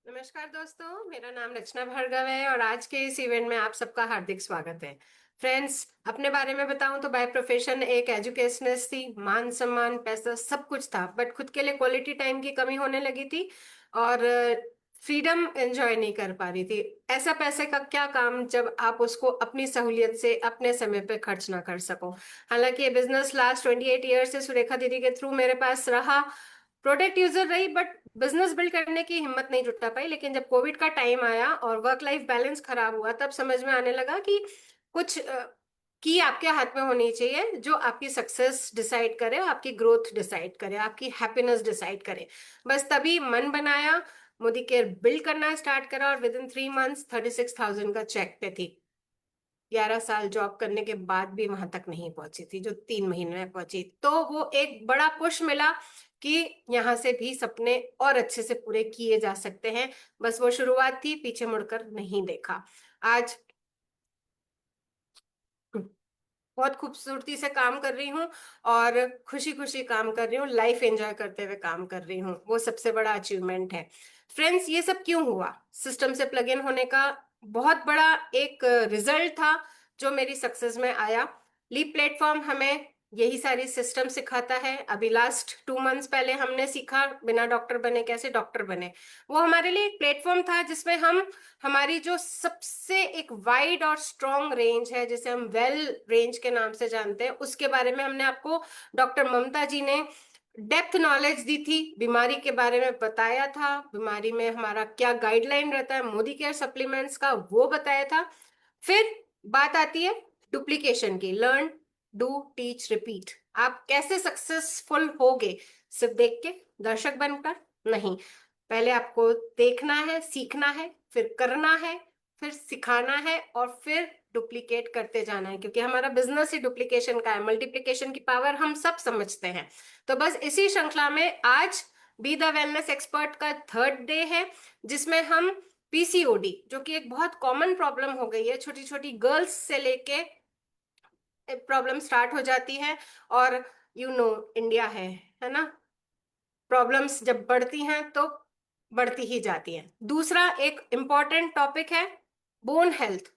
नमस्कार दोस्तों, मेरा नाम रचना भार्गव है और आज के इस इवेंट में आप सबका हार्दिक स्वागत है। फ्रेंड्स, अपने बारे में बताऊं तो बाय प्रोफेशन एक एजुकेशनिस्ट थी। मान सम्मान पैसा सब कुछ था, बट खुद के लिए क्वालिटी टाइम की कमी होने लगी थी और फ्रीडम एंजॉय नहीं कर पा रही थी। ऐसा पैसे का क्या काम जब आप उसको अपनी सहूलियत से अपने समय पे खर्च ना कर सको। हालांकि ये बिजनेस लास्ट 28 ईयर से सुरेखा दीदी के थ्रू मेरे पास रहा। प्रोडक्ट यूजर रही, बट बिजनेस बिल्ड करने की हिम्मत नहीं जुटा पाई। लेकिन जब कोविड का टाइम आया और वर्क लाइफ बैलेंस खराब हुआ, तब समझ में आने लगा कि कुछ की आपके हाथ में होनी चाहिए जो आपकी सक्सेस डिसाइड करे, आपकी ग्रोथ डिसाइड करे, आपकी हैप्पीनेस डिसाइड करे। बस तभी मन बनाया, मोदी केयर बिल्ड करना स्टार्ट करा और विद इन 3 मंथ्स 36,000 का चेक पे थी। 11 साल जॉब करने के बाद भी वहां तक नहीं पहुंची थी जो 3 महीने में पहुंची। तो वो एक बड़ा पुश मिला कि यहाँ से भी सपने और अच्छे से पूरे किए जा सकते हैं। बस वो शुरुआत थी, पीछे मुड़कर नहीं देखा। आज बहुत खूबसूरती से काम कर रही हूँ और खुशी खुशी काम कर रही हूँ, लाइफ एंजॉय करते हुए काम कर रही हूँ। वो सबसे बड़ा अचीवमेंट है। फ्रेंड्स, ये सब क्यों हुआ? सिस्टम से प्लग इन होने का बहुत बड़ा एक रिजल्ट था जो मेरी सक्सेस में आया। लीप प्लेटफॉर्म हमें यही सारी सिस्टम सिखाता है। अभी लास्ट 2 मंथ्स पहले हमने सीखा बिना डॉक्टर बने कैसे डॉक्टर बने। वो हमारे लिए एक प्लेटफॉर्म था जिसमें हम हमारी जो सबसे एक वाइड और स्ट्रॉन्ग रेंज है, जिसे हम वेल रेंज के नाम से जानते हैं, उसके बारे में हमने आपको डॉक्टर ममता जी ने डेप्थ नॉलेज दी थी, बीमारी के बारे में बताया था, बीमारी में हमारा क्या गाइडलाइन रहता है, मोदी केयर सप्लीमेंट्स का वो बताया था। फिर बात आती है डुप्लीकेशन की। Learn, do, teach, repeat. आप कैसे सक्सेसफुल होगे? सिर्फ देख के, दर्शक बनकर नहीं। पहले आपको देखना है, सीखना है, फिर करना है, फिर सिखाना है और फिर डुप्लीकेट करते जाना है, क्योंकि हमारा बिजनेस ही डुप्लीकेशन का है। मल्टीप्लीकेशन की पावर हम सब समझते हैं। तो बस इसी श्रृंखला में आज बी द वेलनेस एक्सपर्ट का थर्ड डे है, जिसमें हम पीसीओडी, जो कि एक बहुत कॉमन प्रॉब्लम हो गई है, छोटी छोटी गर्ल्स से लेके प्रॉब्लम स्टार्ट हो जाती है। और इंडिया है ना, प्रॉब्लम्स जब बढ़ती हैं तो बढ़ती ही जाती हैं। दूसरा एक इम्पॉर्टेंट टॉपिक है बोन हेल्थ।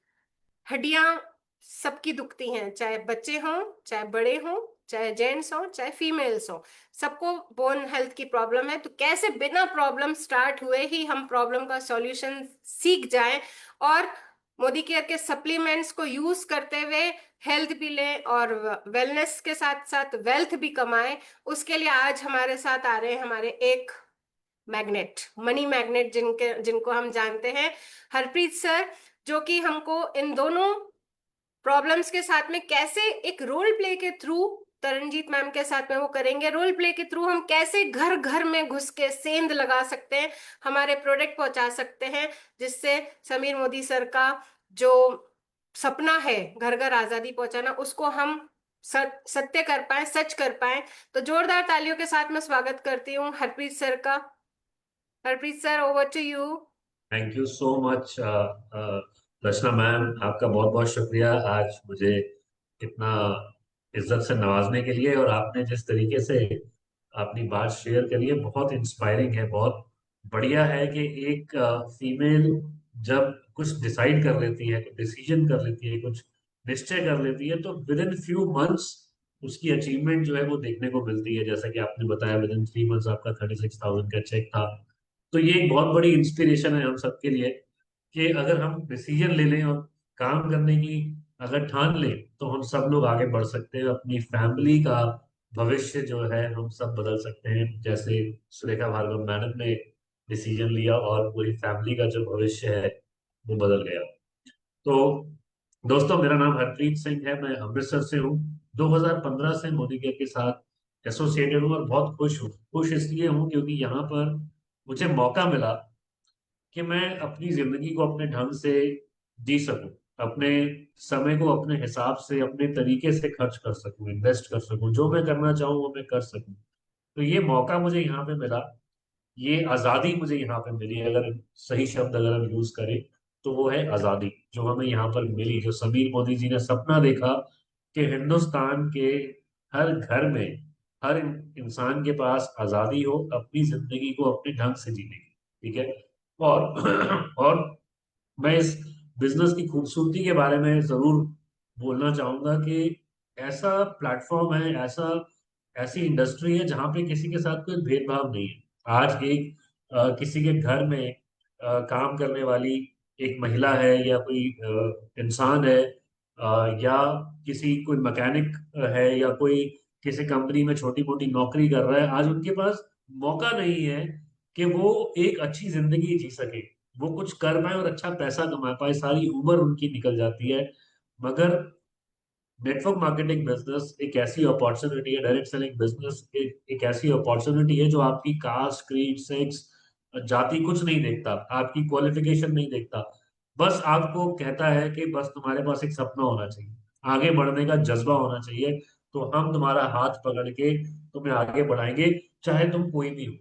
हड्डियां सबकी दुखती हैं, चाहे बच्चे हों, चाहे बड़े हों, चाहे जेंट्स हों, चाहे फीमेल्स हों, सबको बोन हेल्थ की प्रॉब्लम है। तो कैसे बिना प्रॉब्लम स्टार्ट हुए ही हम प्रॉब्लम का सॉल्यूशन सीख जाएं और मोदी केयर के सप्लीमेंट्स को यूज करते हुए हेल्थ भी लें और वेलनेस के साथ साथ वेल्थ भी कमाएं। उसके लिए आज हमारे साथ आ रहे हैं हमारे एक मैग्नेट, मनी मैग्नेट, जिनको हम जानते हैं, हरप्रीत सर, जो कि हमको इन दोनों प्रॉब्लम्स के साथ में कैसे एक रोल प्ले के थ्रू, तरनजीत मैम के साथ में वो करेंगे, रोल प्ले के थ्रू हम कैसे घर घर में घुस के सेंध लगा सकते हैं, हमारे प्रोडक्ट पहुंचा सकते हैं, जिससे समीर मोदी सर का जो सपना है घर घर आजादी पहुंचाना, उसको हम सत्य कर पाए, सच कर पाए। तो जोरदार तालियों के साथ मैं स्वागत करती हूँ हरप्रीत सर का। Harpreet sir, over to you. Thank you so much Rachna ma'am, आपका बहुत बहुत शुक्रिया आज मुझे इतना इज्जत से नवाजने के लिए। और आपने जिस तरीके से अपनी बात शेयर करी है बहुत इंस्पायरिंग है, बहुत बढ़िया है कि एक फीमेल जब कुछ डिसाइड कर लेती है, कुछ डिसीजन कर लेती है, कुछ निश्चय कर लेती है, तो विद इन फ्यू मंथ्स उसकी अचीवमेंट जो है वो देखने को मिलती है। जैसा कि आपने बताया विद इन 3 मंथ्स आपका 36,000 का चेक था। तो ये एक बहुत बड़ी इंस्पिरेशन है हम सबके लिए कि अगर हम डिसीजन ले लें और काम करने की अगर ठान लें तो हम सब लोग आगे बढ़ सकते हैं। अपनी फैमिली का भविष्य जो है हम सब बदल सकते हैं, जैसे सुरेखा भार्गव मैडम ने डिसीजन लिया और पूरी फैमिली का जो भविष्य है वो बदल गया। तो दोस्तों, मेरा नाम हरप्रीत सिंह है, मैं अमृतसर से हूँ। 2015 से मोदी केयर के साथ एसोसिएटेड हूँ और बहुत खुश हूँ। खुश इसलिए हूँ क्योंकि यहाँ पर मुझे मौका मिला कि मैं अपनी जिंदगी को अपने ढंग से जी सकूं, अपने समय को अपने हिसाब से अपने तरीके से खर्च कर सकूं, इन्वेस्ट कर सकूं, जो मैं करना चाहूँ वो मैं कर सकूं। तो ये मौका मुझे यहाँ पे मिला, ये आज़ादी मुझे यहाँ पे मिली। अगर सही शब्द अगर हम यूज करें तो वो है आज़ादी, जो हमें यहाँ पर मिली, जो समीर मोदी जी ने सपना देखा कि हिंदुस्तान के हर घर में हर इंसान के पास आज़ादी हो अपनी जिंदगी को अपने ढंग से जीने की। ठीक है, और और मैं इस बिजनेस की खूबसूरती के बारे में जरूर बोलना चाहूंगा कि ऐसा प्लेटफॉर्म है, ऐसा ऐसी इंडस्ट्री है जहां पे किसी के साथ कोई भेदभाव नहीं है। आज एक किसी के घर में काम करने वाली एक महिला है या कोई इंसान है, या किसी कोई मैकेनिक है, या कोई किसी कंपनी में छोटी मोटी नौकरी कर रहा है, आज उनके पास मौका नहीं है कि वो एक अच्छी जिंदगी जी सके, वो कुछ कर पाए और अच्छा पैसा कमा पाए। सारी उम्र उनकी निकल जाती है। मगर नेटवर्क मार्केटिंग बिजनेस एक ऐसी अपॉर्चुनिटी है, डायरेक्ट सेलिंग बिजनेस एक ऐसी अपॉर्चुनिटी है जो आपकी कास्ट, क्रीड, सेक्स, जाति कुछ नहीं देखता, आपकी क्वालिफिकेशन नहीं देखता। बस आपको कहता है कि बस तुम्हारे पास एक सपना होना चाहिए, आगे बढ़ने का जज्बा होना चाहिए, तो हम तुम्हारा हाथ पकड़ के तुम्हें आगे बढ़ाएंगे, चाहे तुम कोई भी हो।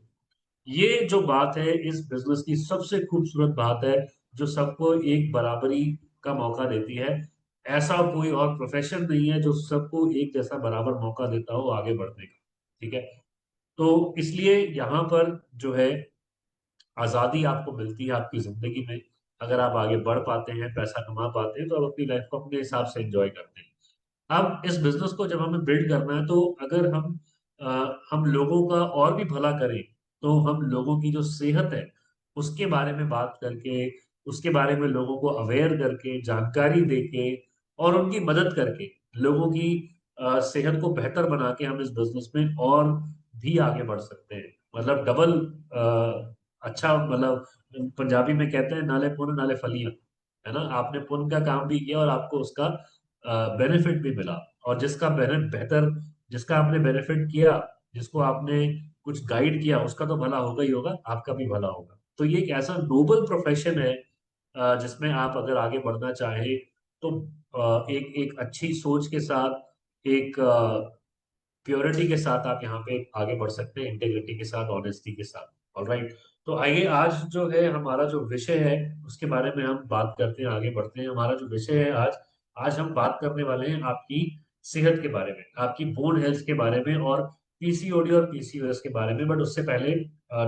ये जो बात है इस बिजनेस की सबसे खूबसूरत बात है, जो सबको एक बराबरी का मौका देती है। ऐसा कोई और प्रोफेशन नहीं है जो सबको एक जैसा बराबर मौका देता हो आगे बढ़ने का। ठीक है। तो इसलिए यहाँ पर जो है आजादी आपको मिलती है आपकी जिंदगी में। अगर आप आगे बढ़ पाते हैं, पैसा कमा पाते हैं, तो आप अपनी लाइफ को अपने हिसाब से एंजॉय करते हैं। अब इस बिजनेस को जब हमें बिल्ड करना है, तो अगर हम लोगों का और भी भला करें, तो हम लोगों की जो सेहत है उसके बारे में बात करके, उसके बारे में लोगों को अवेयर करके, जानकारी देके और उनकी मदद करके, लोगों की सेहत को बेहतर बना के हम इस बिजनेस में और भी आगे बढ़ सकते हैं। मतलब डबल अच्छा, मतलब पंजाबी में कहते हैं नाले पुण्य नाले फलियां, है ना। आपने पुण्य का काम भी किया और आपको उसका बेनिफिट भी मिला। और जिसका बेहतर, जिसका आपने बेनिफिट किया, जिसको आपने कुछ गाइड किया, उसका तो भला होगा ही होगा, आपका भी भला होगा। तो ये एक ऐसा नोबल प्रोफेशन है जिसमें आप अगर आगे बढ़ना चाहें, तो एक एक अच्छी सोच के साथ, एक प्योरिटी के साथ आप यहाँ पे आगे बढ़ सकते हैं, इंटेग्रिटी के साथ, ऑनेस्टी के साथ। ऑलराइट। तो आइए आज जो है हमारा जो विषय है उसके बारे में हम बात करते हैं, आगे बढ़ते हैं। हमारा जो विषय है आज, आज हम बात करने वाले हैं आपकी सेहत के बारे में, आपकी बोन हेल्थ के बारे में, और पीसीओडी और पीसीओएस के बारे में। बट उससे पहले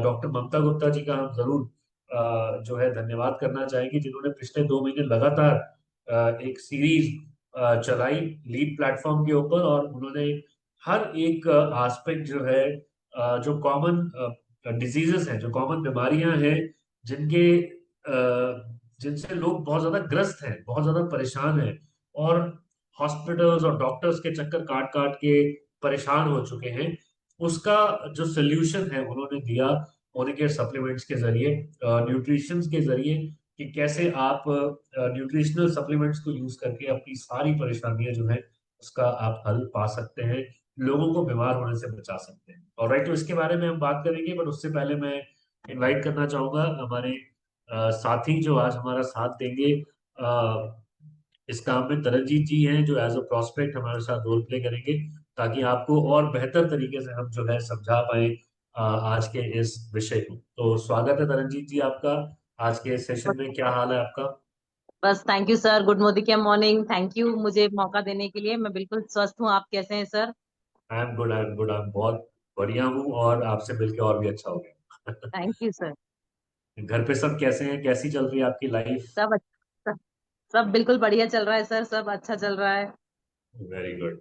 डॉक्टर ममता गुप्ता जी का हम जरूर जो है धन्यवाद करना चाहेंगे, जिन्होंने पिछले 2 महीने लगातार एक सीरीज चलाई लीड प्लेटफॉर्म के ऊपर, और उन्होंने हर एक एस्पेक्ट जो है, जो कॉमन डिजीजेस हैं, जो कॉमन बीमारियां हैं, जिनके जिनसे लोग बहुत ज्यादा ग्रस्त हैं, बहुत ज्यादा परेशान हैं, और हॉस्पिटल्स और डॉक्टर्स के चक्कर काट काट के परेशान हो चुके हैं, उसका जो सोल्यूशन है उन्होंने दिया उनके सप्लीमेंट्स के जरिए, न्यूट्रिशन के जरिए, कि कैसे आप न्यूट्रिशनल सप्लीमेंट्स को यूज करके अपनी सारी परेशानियां जो है उसका आप हल पा सकते हैं, लोगों को बीमार होने से बचा सकते हैं। और राइट, तो इसके बारे में हम बात करेंगे, बट उससे पहले मैं इनवाइट करना चाहूंगा हमारे साथी जो आज हमारा साथ देंगे इस काम में। तरनजीत जी हैं जो एज अ प्रोस्पेक्ट हमारे साथ रोल प्ले करेंगे, ताकि आपको और बेहतर तरीके से हम जो है समझा पाए आज के इस विषय को। तो स्वागत है तरनजीत जी आपका आज के इस सेशन में। क्या हाल है आपका? बस thank you sir, good morning. Thank you मुझे मौका देने के लिए। मैं बिल्कुल स्वस्थ हूँ। आप कैसे हैं sir? I am good, I am good, I am बहुत बढ़िया हूँ, और आपसे मिलकर और भी अच्छा हो गया। Thank you sir. घर पे सब कैसे हैं? कैसी चल रही है आपकी लाइफ? सब अच्छा, सब बिल्कुल बढ़िया चल रहा है सर, सब अच्छा चल रहा है। Very good.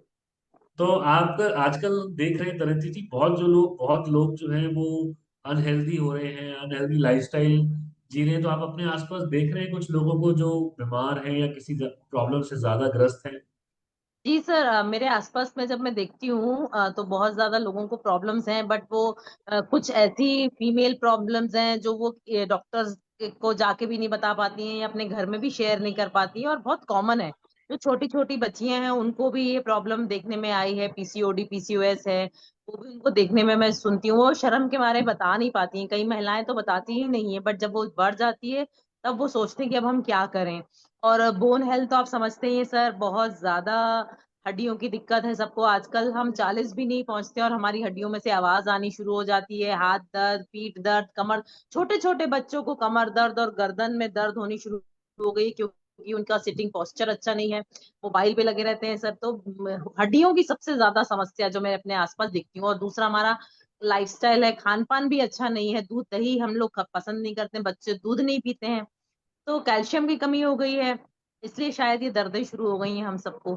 तो आप आजकल देख रहे हैं तरनजीत जी, बहुत लोग जो हैं वो अनहेल्दी हो रहे हैं, अनहेल्दी लाइफस्टाइल जी रहे हैं। तो आप अपने आसपास देख रहे हैं कुछ लोगों को जो बीमार हैं या किसी प्रॉब्लम से ज्यादा ग्रस्त हैं? जी सर, मेरे आसपास में जब मैं देखती हूँ तो बहुत ज्यादा लोगों को प्रॉब्लम्स हैं, बट वो कुछ ऐसी फीमेल प्रॉब्लम्स हैं जो वो डॉक्टर्स को जाके भी नहीं बता पाती हैं या अपने घर में भी शेयर नहीं कर पाती हैं, और बहुत कॉमन है। जो छोटी छोटी बच्चियां हैं उनको भी ये प्रॉब्लम देखने में आई है, पीसीओडी पीसीओएस है। वो भी उनको देखने में मैं सुनती हूँ, वो शर्म के मारे बता नहीं पाती हैं। कई महिलाएं तो बताती ही नहीं है, बट जब वो बढ़ जाती है तब वो सोचते हैं कि अब हम क्या करें। और बोन हेल्थ तो आप समझते ही हैं सर, बहुत ज्यादा हड्डियों की दिक्कत है सबको आजकल। हम 40 भी नहीं पहुंचते और हमारी हड्डियों में से आवाज आनी शुरू हो जाती है। हाथ दर्द, पीठ दर्द, कमर, छोटे छोटे बच्चों को कमर दर्द और गर्दन में दर्द होनी शुरू हो गई, क्योंकि उनका सिटिंग पोस्चर अच्छा नहीं है, मोबाइल पे लगे रहते हैं सर। तो हड्डियों की सबसे ज्यादा समस्या जो मैं अपने आसपास देखती हूँ। और दूसरा हमारा लाइफस्टाइल है, खान पान भी अच्छा नहीं है, दूध दही हम लोग पसंद नहीं करते, बच्चे दूध नहीं पीते हैं, तो कैल्शियम की कमी हो गई है, इसलिए शायद ये दर्दें शुरू हो गई हैं हम सबको।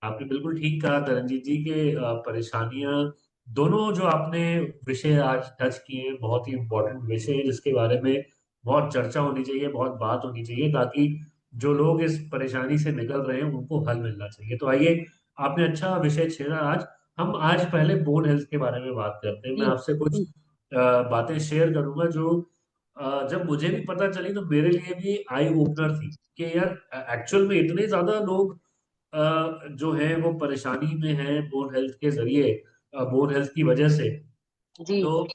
आपने बिल्कुल ठीक कहा तरनजीत जी के परेशानियां दोनों जो आपने विषय आज टच किए बहुत ही इम्पोर्टेंट विषय है जिसके बारे में बहुत चर्चा होनी चाहिए, बहुत बात होनी चाहिए, ताकि जो लोग इस परेशानी से निकल रहे हैं उनको हल मिलना चाहिए। तो आइए, आपने अच्छा विषय छेड़ा आज। हम आज पहले बोन हेल्थ के बारे में बात करते हैं। मैं जी आपसे कुछ जी बातें शेयर करूंगा जो जब मुझे भी पता चली तो मेरे लिए भी आई ओपनर थी कि यार एक्चुअल में इतने ज्यादा लोग जो है वो परेशानी में है बोन हेल्थ के जरिए, बोन हेल्थ की वजह से। जी तो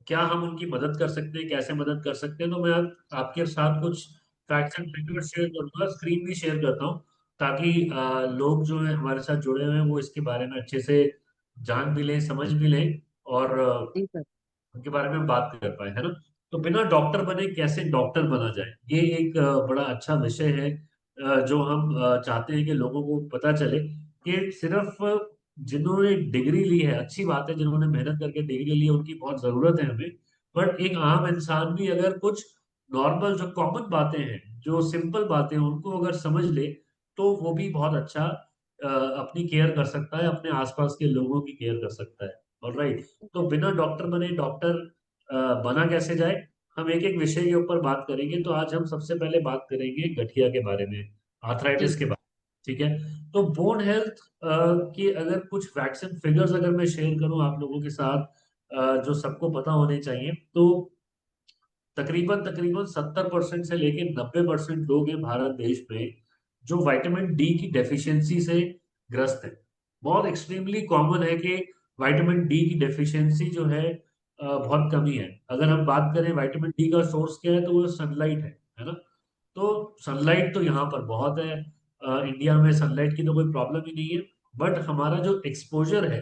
क्या हम उनकी मदद कर सकते हैं, कैसे मदद कर सकते हैं? तो मैं आपके साथ कुछ फैक्ट्स एंड फिगर्स शेयर करूंगा, स्क्रीन भी शेयर करता हूँ, ताकि लोग जो है हमारे साथ जुड़े हुए हैं वो इसके बारे में अच्छे से जान भी लें, समझ भी लें, और जी सर। उनके बारे में बात कर पाए, है ना। तो बिना डॉक्टर बने कैसे डॉक्टर बना जाए, ये एक बड़ा अच्छा विषय है, जो हम चाहते हैं कि लोगों को पता चले कि सिर्फ जिन्होंने डिग्री ली है, अच्छी बात है, जिन्होंने मेहनत करके डिग्री ली है उनकी बहुत जरूरत है हमें, बट एक आम इंसान भी अगर कुछ नॉर्मल जो कॉमन बातें हैं, जो सिंपल बातें हैं, उनको अगर समझ ले तो वो भी बहुत अच्छा अपनी केयर कर सकता है, अपने आसपास के लोगों की केयर कर सकता है। ऑलराइट। तो बिना डॉक्टर बने डॉक्टर बना कैसे जाए, हम एक एक विषय के ऊपर बात करेंगे। तो आज हम सबसे पहले बात करेंगे गठिया के बारे में, जी आर्थराइटिस के बारे में, ठीक है। तो बोन हेल्थ की अगर कुछ फैक्ट्स एंड फिगर्स अगर मैं शेयर करूं आप लोगों के साथ, जो सबको पता होने चाहिए, तो तकरीबन तकरीबन 70% से लेके 90% लोग हैं भारत देश में जो विटामिन डी की डेफिशिएंसी से ग्रस्त है। बहुत एक्सट्रीमली कॉमन है कि विटामिन डी की डेफिशिएंसी जो है बहुत कमी है। अगर हम बात करें विटामिन डी का सोर्स क्या है, तो वो सनलाइट है ना। तो सनलाइट तो यहाँ पर बहुत है, इंडिया में सनलाइट की तो कोई प्रॉब्लम ही नहीं है। बट हमारा जो एक्सपोजर है,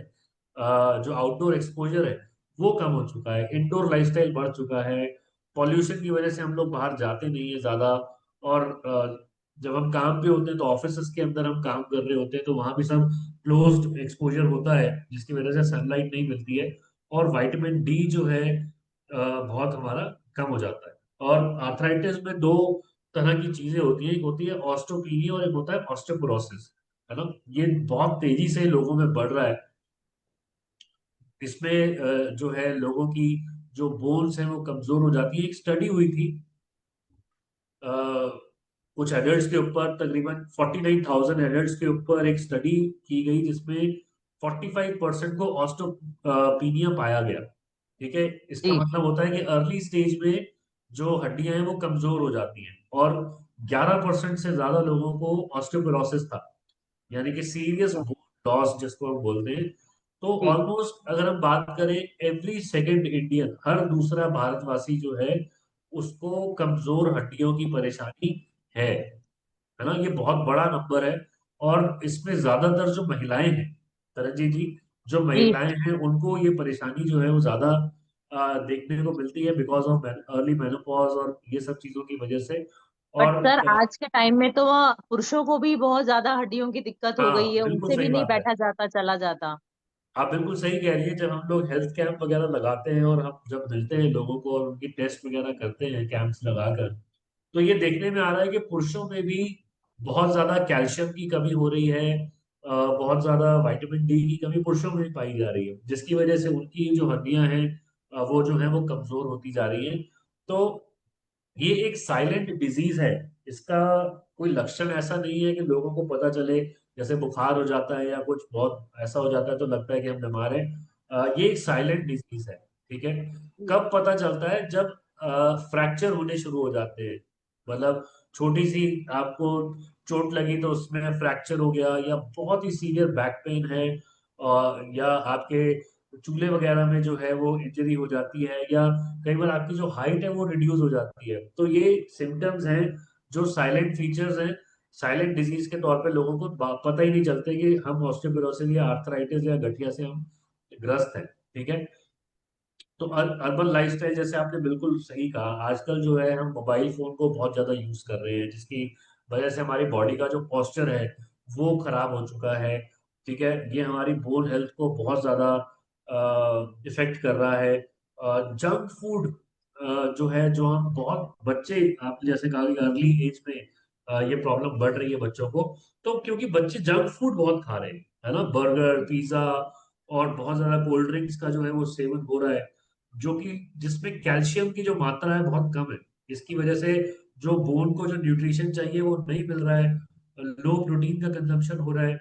जो आउटडोर एक्सपोजर है, वो कम हो चुका है, इंडोर लाइफस्टाइल बढ़ चुका है, पॉल्यूशन की वजह से हम लोग बाहर जाते नहीं है ज्यादा। और जब हम काम पे होते हैं तो ऑफिस के अंदर हम काम कर रहे होते हैं, तो वहां भी सब क्लोज्ड एक्सपोजर होता है जिसकी वजह से सनलाइट नहीं मिलती है, और विटामिन डी जो है बहुत हमारा कम हो जाता है। और आर्थराइटिस में दो तरह की चीजें होती हैं, एक होती है ऑस्टोपीनिया और एक होता है ऑस्टियोपोरोसिस, है ना। ये बहुत तेजी से लोगों में बढ़ रहा है। इसमें जो है लोगों की जो बोन्स हैं वो कमजोर हो जाती है। एक स्टडी हुई थी अ, कुछ एडल्ट्स के ऊपर, तकरीबन 49,000 एडल्ट्स के ऊपर एक स्टडी की गई जिसमें 45% को ऑस्टोपीनिया पाया गया। ठीक है। इसका जी मतलब होता है कि अर्ली स्टेज में जो हड्डियां हैं वो कमजोर हो जाती हैं, और 11% से ज्यादा लोगों को ऑस्टियोपोरोसिस था, यानी कि सीरियस बोन लॉस जिसको हम बोलते हैं। तो जी ऑलमोस्ट अगर हम बात करें, एवरी सेकंड इंडियन, हर दूसरा भारतवासी जो है उसको कमजोर हड्डियों की परेशानी है ना। ये बहुत बड़ा नंबर है। और इसमें ज्यादातर जो महिलाएं हैं, तरनजीत जी, जो जी। महिलाएं हैं उनको ये परेशानी जो है वो ज्यादा देखने को मिलती है, बिकॉज ऑफ अर्ली मेनोपॉज और ये सब चीजों की वजह से। बट और सर आज के टाइम में तो पुरुषों को भी बहुत ज्यादा हड्डियों की दिक्कत हो गई हाँ, है, बिल्कुल उनसे भी सही नहीं बात है। बैठा जाता, चला जाता। आप बिल्कुल सही कह रही है। जब हम लोग हेल्थ कैंप वगैरह लगाते हैं और हम जब मिलते हैं लोगों को और उनकी टेस्ट वगैरह करते हैं कैंप्स लगाकर, तो ये देखने में आ रहा है कि पुरुषों में भी बहुत ज्यादा कैल्शियम की कमी हो रही है, बहुत ज्यादा विटामिन डी की कमी पुरुषों में भी पाई जा रही है, जिसकी वजह से उनकी जो हड्डियां हैं वो जो है वो कमजोर होती जा रही है। तो ये एक साइलेंट डिजीज है। इसका कोई लक्षण ऐसा नहीं है कि लोगों को पता चले, जैसे बुखार हो जाता है या कुछ बहुत ऐसा हो जाता है तो लगता है कि हम बीमार हैं। ये एक साइलेंट डिजीज है। ठीक है। कब पता चलता है? जब फ्रैक्चर होने शुरू हो जाते हैं, मतलब छोटी सी आपको चोट लगी तो उसमें फ्रैक्चर हो गया, या बहुत ही सीवियर बैक पेन है, या आपके चूल्हे वगैरह में जो है वो इंजरी हो जाती है, या कई बार आपकी जो हाइट है वो रिड्यूस हो जाती है। तो ये सिम्टम्स हैं जो साइलेंट फीचर्स हैं, साइलेंट डिजीज के तौर पे लोगों को पता ही नहीं चलते कि हम ऑस्टियोपोरोसिस या आर्थराइटिस या गठिया से हम ग्रस्त हैं। ठीक है। तो अर्बन लाइफस्टाइल, जैसे आपने बिल्कुल सही कहा, आजकल जो है हम मोबाइल फोन को बहुत ज्यादा यूज कर रहे हैं, जिसकी वजह से हमारी बॉडी का जो पोस्चर है वो खराब हो चुका है। ठीक है। ये हमारी बोन हेल्थ को बहुत ज्यादा इफेक्ट कर रहा है। जंक फूड जो है, जो हम बहुत बच्चे, आपने जैसे कहा कि अर्ली एज में ये प्रॉब्लम बढ़ रही है बच्चों को, तो क्योंकि बच्चे जंक फूड बहुत खा रहे हैं, है ना, बर्गर, पिज्जा, और बहुत ज्यादा कोल्ड ड्रिंक्स का जो है वो सेवन हो रहा है, जो कि जिसमें कैल्शियम की जो मात्रा है बहुत कम है। इसकी वजह से जो बोन को जो न्यूट्रिशन चाहिए वो नहीं मिल रहा है, लो प्रोटीन का कंजम्पशन हो रहा है।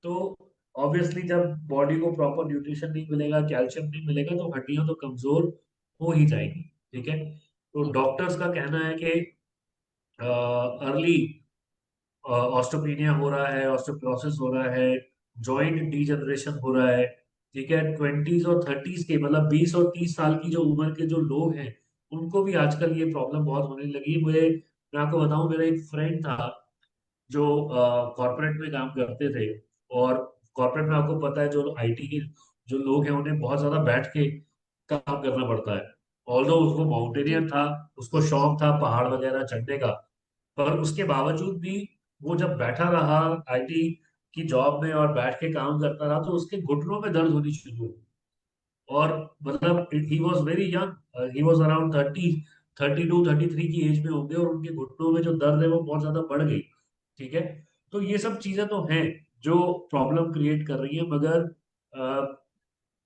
तो ऑब्वियसली जब बॉडी को प्रॉपर न्यूट्रिशन नहीं मिलेगा, कैल्शियम नहीं मिलेगा, तो हड्डियां तो कमजोर हो ही जाएंगी। ठीक है, तो जी डॉक्टर्स का कहना है कि अर्ली ऑस्टोपेनिया हो रहा है, ऑस्टोप्रोसिस हो रहा है, जॉइंट डीजनरेशन हो रहा है। ठीक है, 20s और 30s के, मतलब 20 और 30 साल की जो उम्र के जो लोग हैं, उनको भी आजकल ये प्रॉब्लम बहुत होने लगी। मैं आपको बताऊं, मेरा एक फ्रेंड था जो कॉर्पोरेट में काम करते थे, और कॉर्पोरेट में आपको पता है जो आईटी के जो लोग हैं उन्हें बहुत ज्यादा बैठ के काम करना पड़ता है। ऑल्दो उसको जी माउंटेनियर था, उसको शौक था पहाड़ वगैरह चढ़ने का, पर उसके बावजूद भी वो जब बैठा रहा आईटी की जॉब में और बैठ के काम करता रहा, तो उसके घुटनों में दर्द होनी शुरू हुई। और मतलब he was very young, he was around 32-33 की एज में होंगे, और उनके घुटनों में जो दर्द है वो बहुत ज्यादा बढ़ गई। ठीक है, तो ये सब चीजें तो हैं जो प्रॉब्लम क्रिएट कर रही है, मगर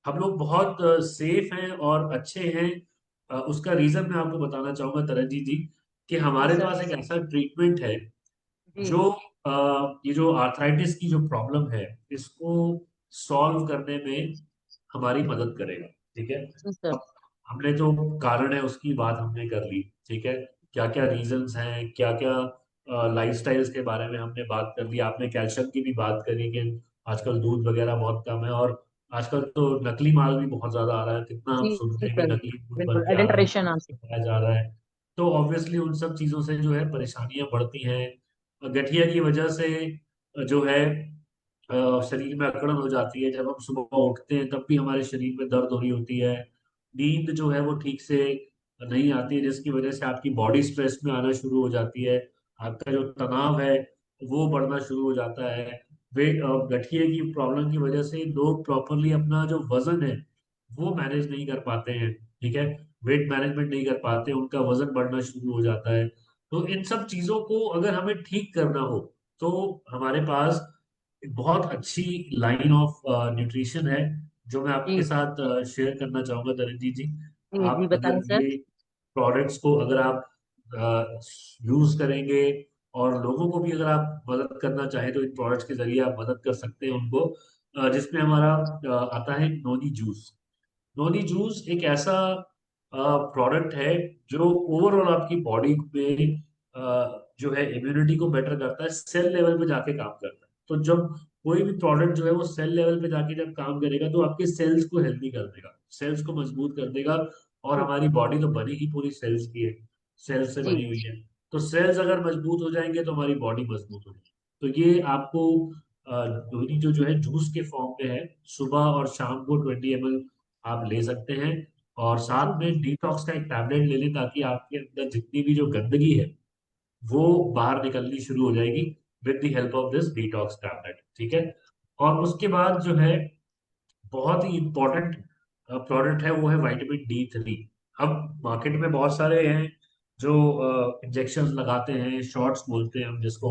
हम लोग बहुत सेफ हैं और अच्छे हैं। उसका रीजन मैं आपको बताना चाहूंगा तरनजीत जी, कि जी हमारे सर। पास एक ऐसा ट्रीटमेंट है जी जो ये जो आर्थराइटिस की जो प्रॉब्लम है, इसको सॉल्व करने में हमारी मदद करेगा। ठीक है, जी सर। अब हमने जो कारण है उसकी बात हमने कर ली। ठीक है, क्या क्या रीजंस हैं, क्या क्या लाइफस्टाइल्स के बारे में हमने बात कर ली, आपने कैल्शियम की भी बात करी कि आजकल दूध वगैरह बहुत कम है, और आजकल तो नकली माल भी बहुत ज्यादा आ रहा है, कितना हम जी सुनते जी हैं कि सर। नकली दूध बन बिल्कुल के आ रहा है, एडेल्ट्रेशन आंसर। पाया जा रहा है। तो ऑब्वियसली उन सब चीजों से जो है परेशानियां बढ़ती हैं। गठिया की वजह से जो है शरीर में अकड़न हो जाती है, जब हम सुबह उठते हैं तब भी हमारे शरीर में दर्द हो रही होती है, नींद जो है वो ठीक से नहीं आती है, जिसकी वजह से आपकी बॉडी स्ट्रेस में आना शुरू हो जाती है, आपका जो तनाव है वो बढ़ना शुरू हो जाता है। वेट, गठिए की प्रॉब्लम की वजह से लोग प्रॉपरली अपना जो वजन है वो मैनेज नहीं कर पाते हैं। ठीक है, वेट मैनेजमेंट नहीं कर पाते, उनका वजन बढ़ना शुरू हो जाता है। तो इन सब चीजों को अगर हमें ठीक करना हो, तो हमारे पास एक बहुत अच्छी लाइन ऑफ न्यूट्रिशन है, जो मैं आपके जी साथ शेयर करना चाहूंगा तरनजीत जी। जी जी आप बताएं अगर सर। ये प्रोडक्ट्स को अगर आप यूज करेंगे, और लोगों को भी अगर आप मदद करना चाहें, तो इन प्रोडक्ट्स के जरिए आप मदद कर सकते हैं उनको। जिसमें हमारा आता है नोनी जूस। नोनी जूस एक ऐसा प्रोडक्ट है जो ओवरऑल आपकी बॉडी में जो है इम्यूनिटी को बेटर करता है, सेल लेवल पे जाके काम करता है। तो जब कोई भी प्रोडक्ट जो है वो सेल लेवल पे जाके जब काम करेगा, तो आपके सेल्स को हेल्दी कर देगा, सेल्स को मजबूत कर देगा। और जी हमारी बॉडी तो बनी ही पूरी सेल्स की है, सेल्स से जी बनी हुई है। तो सेल्स अगर मजबूत हो जाएंगे तो हमारी बॉडी मजबूत हो जाएगी। तो ये आपको धोनी जो जो है जूस के फॉर्म में है, सुबह और शाम को 20 ml आप ले सकते हैं। और जी साथ में डिटॉक्स का एक टैबलेट ले लें, ताकि आपके अंदर जितनी भी जो गंदगी है वो बाहर निकलनी शुरू हो जाएगी, with the help of this detox tablet. ठीक है, और उसके बाद जो है बहुत ही इंपॉर्टेंट प्रोडक्ट है, वो है विटामिन D3। अब मार्केट में बहुत सारे हैं जो इंजेक्शन लगाते हैं, शॉट्स बोलते हैं हम जिसको,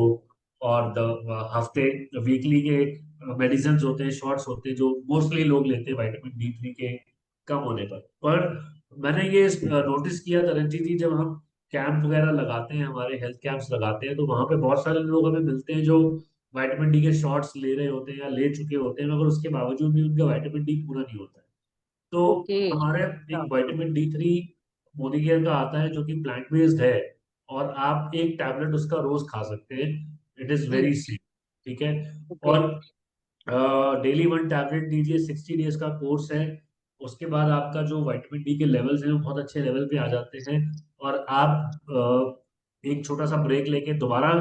और हफ्ते वीकली के मेडिसिन होते हैं, शॉट्स होते हैं, जो मोस्टली लोग लेते हैं विटामिन D3 के कम होने पर मैंने ये नोटिस किया तरंजी जी, जब हम कैंप वगैरह लगाते हैं, हमारे हेल्थ कैंप्स लगाते हैं, तो वहां पे बहुत सारे लोग हमें मिलते हैं जो विटामिन D के शॉट्स ले रहे होते हैं या ले चुके होते हैं, मगर उसके बावजूद भी उनका विटामिन D पूरा नहीं होता है। तो ओके। हमारे अच्छा। एक विटामिन D3 मोदिकेयर का आता है, जो कि प्लांट बेस्ड है, और आप एक टैबलेट उसका रोज खा सकते हैं। इट इज जी वेरी सेफ। ठीक है, ओके। और डेली 1 टैबलेट दीजिए, 60 डेज का कोर्स है। उसके बाद आपका जो विटामिन D के लेवल्स हैं वो बहुत अच्छे लेवल पे आ जाते हैं, और आप एक छोटा सा ब्रेक लेके दोबारा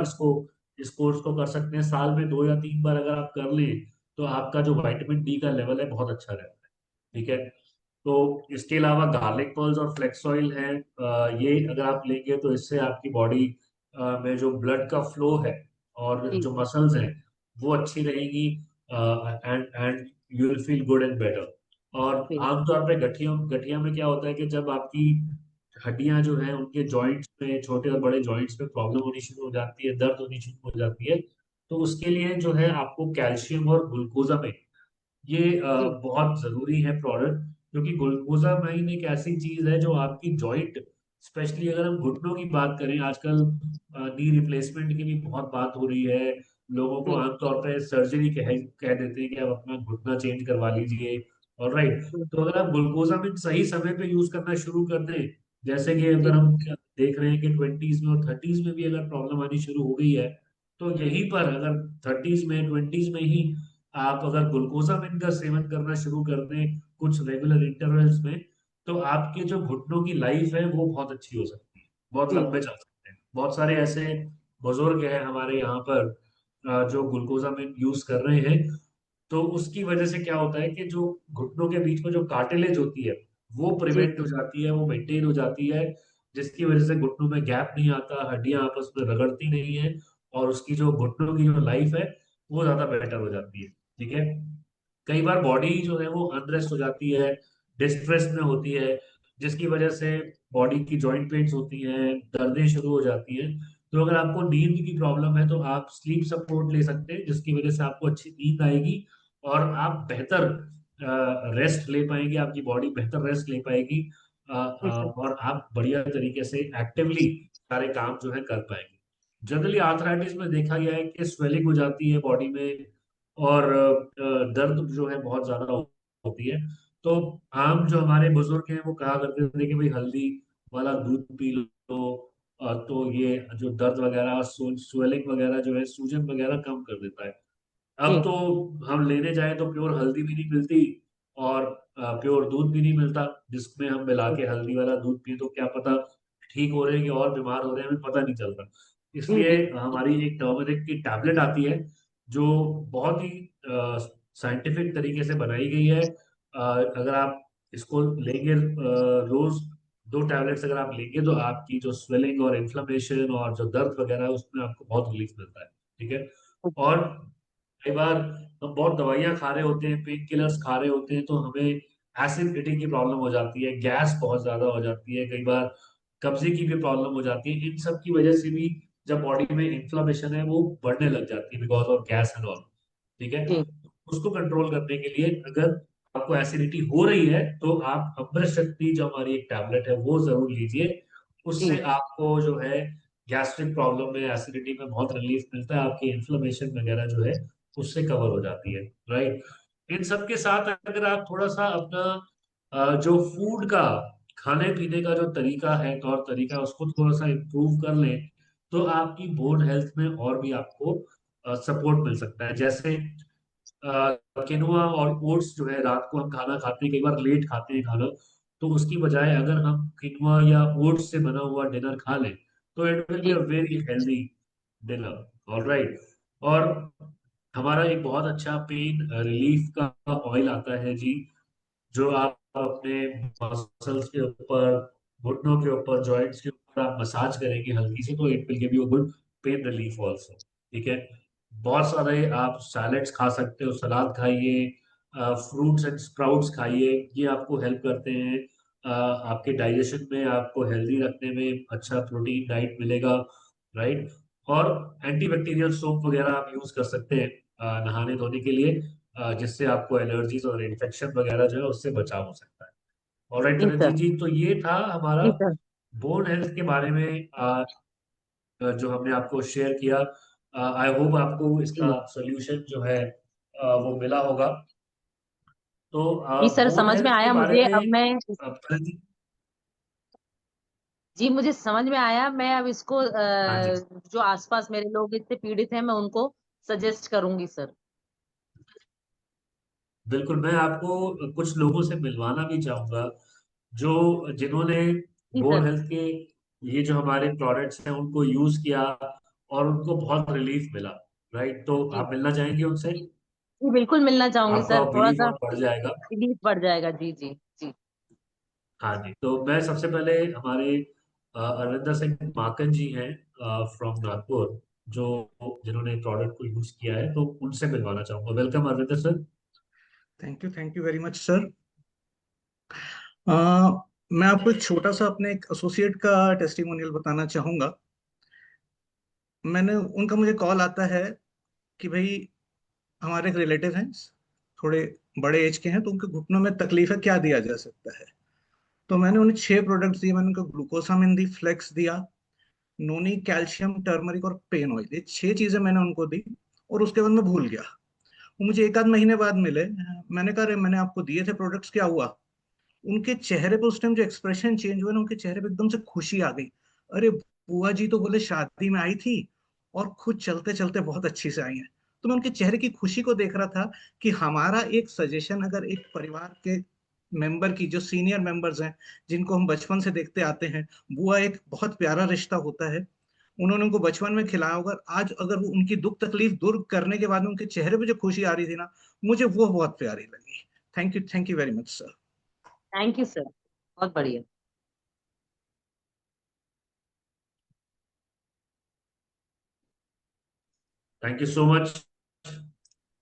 इस कोर्स को कर सकते हैं। साल में 2 या 3 बार अगर आप कर लें, तो आपका जो विटामिन D का लेवल है बहुत अच्छा रहता है। ठीक है, तो इसके अलावा गार्लिक पर्ल्स और फ्लेक्स ऑयल है, ये अगर आप लेंगे तो इससे आपकी बॉडी में जो ब्लड का फ्लो है और जी जो मसल्स हैं वो अच्छी रहेगी, and you will feel good and better. और जी आमतौर पे गठिया गठिया में क्या होता है कि जब आपकी हड्डियां जो है उनके जॉइंट्स में, छोटे और बड़े जॉइंट्स में प्रॉब्लम होनी शुरू हो जाती है, दर्द होनी शुरू हो जाती है, तो उसके लिए जो है आपको कैल्शियम और ग्लूकोजामिन, ये जी बहुत जरूरी है प्रोडक्ट। क्योंकि ग्लूकोजामाइन एक ऐसी चीज है जो आपकी जॉइंट, स्पेशली अगर हम घुटनों की बात करें, आजकल नी रिप्लेसमेंट की भी बहुत बात हो रही है। लोगों को जी आमतौर पर सर्जरी कह देते हैं कि आप अपना घुटना चेंज करवा लीजिए। और राइट, जी तो अगर आप ग्लूकोजामिन सही समय पे यूज करना शुरू कर दें, जैसे कि जी अगर हम देख रहे हैं कि 20s में और 30s में भी अगर प्रॉब्लम आनी शुरू हो गई है, तो यहीं पर अगर 30s में 20s में ही आप अगर ग्लूकोजामिन का सेवन करना शुरू कर दें कुछ रेगुलर इंटरवल्स में, तो आपके जो घुटनों की लाइफ है वो बहुत अच्छी हो सकती है, बहुत जी लंबे चल सकते हैं। बहुत सारे ऐसे बुजुर्ग हैं हमारे यहाँ पर जो ग्लूकोजामिन यूज कर रहे हैं, तो उसकी वजह से क्या होता है कि जो घुटनों के बीच में जो कार्टिलेज होती है वो जी प्रिवेंट हो जाती है, वो मेंटेन हो जाती है, जिसकी वजह से घुटनों में गैप नहीं आता, हड्डियां आपस में रगड़ती नहीं है, और उसकी जो घुटनों की जो लाइफ है वो ज्यादा बेटर हो जाती है। ठीक है। कई बार बॉडी जो है वो अनरेस्ट हो जाती है, डिस्ट्रेस में होती है, जिसकी वजह से बॉडी की जॉइंट पेन्स होती हैं, दर्दें शुरू हो जाती हैं। तो अगर आपको नींद की प्रॉब्लम है तो आप स्लीप सपोर्ट ले सकते हैं, जिसकी वजह से आपको अच्छी नींद आएगी और आप बेहतर रेस्ट ले पाएंगे, आपकी बॉडी बेहतर रेस्ट ले पाएगी, जी सर और आप बढ़िया तरीके से एक्टिवली सारे काम जो है कर पाएंगे। जनरली आर्थराइटिस में देखा गया है कि स्वेलिंग हो जाती है बॉडी में, और दर्द जो है बहुत ज्यादा होती है। तो आम जो हमारे बुजुर्ग हैं वो कहा करते थे कि भाई हल्दी वाला दूध पी लो, तो ये जो दर्द वगैरह, स्वेलिंग वगैरह जो है, सूजन वगैरह कम कर देता है। अब जी तो हम लेने जाएं तो प्योर हल्दी भी नहीं मिलती, और प्योर दूध भी नहीं मिलता, जिसमें हम मिला जी के हल्दी वाला दूध पिए तो क्या पता ठीक हो रहे हैं कि और बीमार हो रहे हैं, हमें पता नहीं चलता। जी इसलिए जी हमारी एक टर्मरिक की टैबलेट आती है जो बहुत ही साइंटिफिक तरीके से बनाई गई है। अगर आप इसको लेंगे रोज 2 टैबलेट्स अगर आप लेंगे, तो आपकी जो स्वेलिंग और इन्फ्लेमेशन और जो दर्द वगैरह है उसमें आपको बहुत रिलीफ मिलता है। ठीक है। और कई बार हम बहुत दवाइयां खा रहे होते हैं, पेन किलर्स खा रहे होते हैं, तो हमें एसिडिटी की प्रॉब्लम हो जाती है, गैस बहुत ज्यादा हो जाती है, कई बार कब्जे की भी प्रॉब्लम हो जाती है। इन सब की वजह से भी जब बॉडी में इन्फ्लामेशन है वो बढ़ने लग जाती है, because of gas and all. ठीक है। जी उसको कंट्रोल करने के लिए अगर आपको एसिडिटी हो रही है तो आप अमृत शक्ति जो हमारी एक टैबलेट है वो जरूर लीजिए। उससे जी आपको जो है गैस्ट्रिक प्रॉब्लम में, एसिडिटी में बहुत रिलीफ मिलता है, आपकी इन्फ्लेमेशन वगैरह जो है उससे कवर हो जाती है। राइट। इन सब के साथ अगर आप थोड़ा सा अपना जो फूड का, खाने पीने का जो तरीका है, तौर तरीका, उसको थोड़ा सा इम्प्रूव कर लें, तो आपकी बोन हेल्थ में और भी आपको सपोर्ट मिल सकता है। जैसे किनुआ और ओट्स जो है, रात को हम खाना खाते हैं, कई बार लेट खाते हैं खाना, तो उसकी बजाय अगर हम किनुआ या ओट्स से बना हुआ डिनर खा लें, तो इट विल बी जी a very healthy dinner. Alright. और हमारा एक बहुत अच्छा पेन रिलीफ का ऑयल आता है जी, जो आप अपने मसल्स के ऊपर, घुटनों के ऊपर, जॉइंट्स के ऊपर आप मसाज करेंगे हल्की सी, तो it will give you good pain relief also. ठीक है। बहुत सारे आप सैलेड्स खा सकते हो, सलाद खाइए, फ्रूट्स एंड स्प्राउट्स खाइए, ये आपको हेल्प करते हैं आपके डाइजेशन में, आपको हेल्दी रखने में, अच्छा प्रोटीन डाइट मिलेगा। राइट। और एंटीबैक्टीरियल सोप वगैरह आप यूज कर सकते हैं नहाने धोने के लिए, जिससे आपको एलर्जीज और इन्फेक्शन वगैरह जो है उससे बचाव हो सकता है। ऑलराइट जी सर रंजीत जी, तो ये था हमारा जी सर बोन हेल्थ के बारे में जो हमने आपको शेयर किया। आई होप आपको इसका जी सोल्यूशन जो है वो मिला होगा। तो जी सर बोन समझ में हेल्थ के आया बारे मुझे। अब में मैं प्रति, जी मुझे समझ में आया। मैं अब इसको हाँ जी, जो आसपास मेरे लोग इससे पीड़ित हैं मैं उनको सजेस्ट करूंगी सर। बिल्कुल। मैं आपको कुछ लोगों से मिलवाना भी चाहूंगा जो जिन्होंने जी बोन सर हेल्थ के ये जो हमारे प्रोडक्ट्स हैं उनको यूज किया और उनको बहुत रिलीफ मिला। राइट। तो जी आप मिलना चाहेंगे उनसे, जी जी बिल्कुल मिलना चाहूंगी आपका सर। थोड़ा बिलीफ सा और बढ़ जाएगा। रिलीफ बढ़ जाएगा। जी जी जी हाँ जी, तो मैं सबसे पहले हमारे अरविंदर सिंह माकन जी हैं फ्रॉम नागपुर, जो जिन्होंने प्रोडक्ट को यूज किया है, तो उनसे मिलवाना चाहूंगा। Welcome Arvinder sir. Thank you very much sir. अ, मैं आपको एक छोटा सा अपने एक एसोसिएट का टेस्टिमोनियल बताना चाहूंगा। मैंने उनका मुझे कॉल आता है कि भाई हमारे एक रिलेटिव हैं, थोड़े बड़े एज के हैं, तो उनके घुटनों में तकलीफ है, क्या दिया जा सकता है। तो मैंने उन्हें 6 प्रोडक्ट्स दिए। मैंने उनको ग्लूकोसामिन दी, फ्लेक्स दिया, नोनी, कैल्शियम, टर्मरिक और पेन ऑयल, ये 6 चीजें मैंने उनको दी। और उसके बाद मैं भूल गया। वो मुझे एक आध महीने बाद मिले। मैंने कहा, "अरे, मैंने आपको दिए थे प्रोडक्ट्स, क्या हुआ?" उनके चेहरे पे उस टाइम जो एक्सप्रेशन चेंज हुआ ना, उनके चेहरे पे एकदम से खुशी आ गई। अरे, बुआ जी तो बोले शादी में आई थी और खुद चलते चलते बहुत अच्छी से आई हैं। तो मैं उनके चेहरे की खुशी को देख रहा था कि हमारा एक सजेशन अगर एक परिवार के मेंबर की, जो सीनियर मेंबर्स हैं, जिनको हम बचपन से देखते आते हैं, बुआ एक बहुत प्यारा रिश्ता होता है, उन्होंने उनको बचपन में खिलाया होगा, आज अगर वो उनकी दुख तकलीफ दूर करने के बाद में उनके चेहरे पे जो खुशी आ रही थी ना, मुझे वो बहुत प्यारी लगी। Thank you very much sir. Thank you sir, बहुत बढ़िया। Thank you so much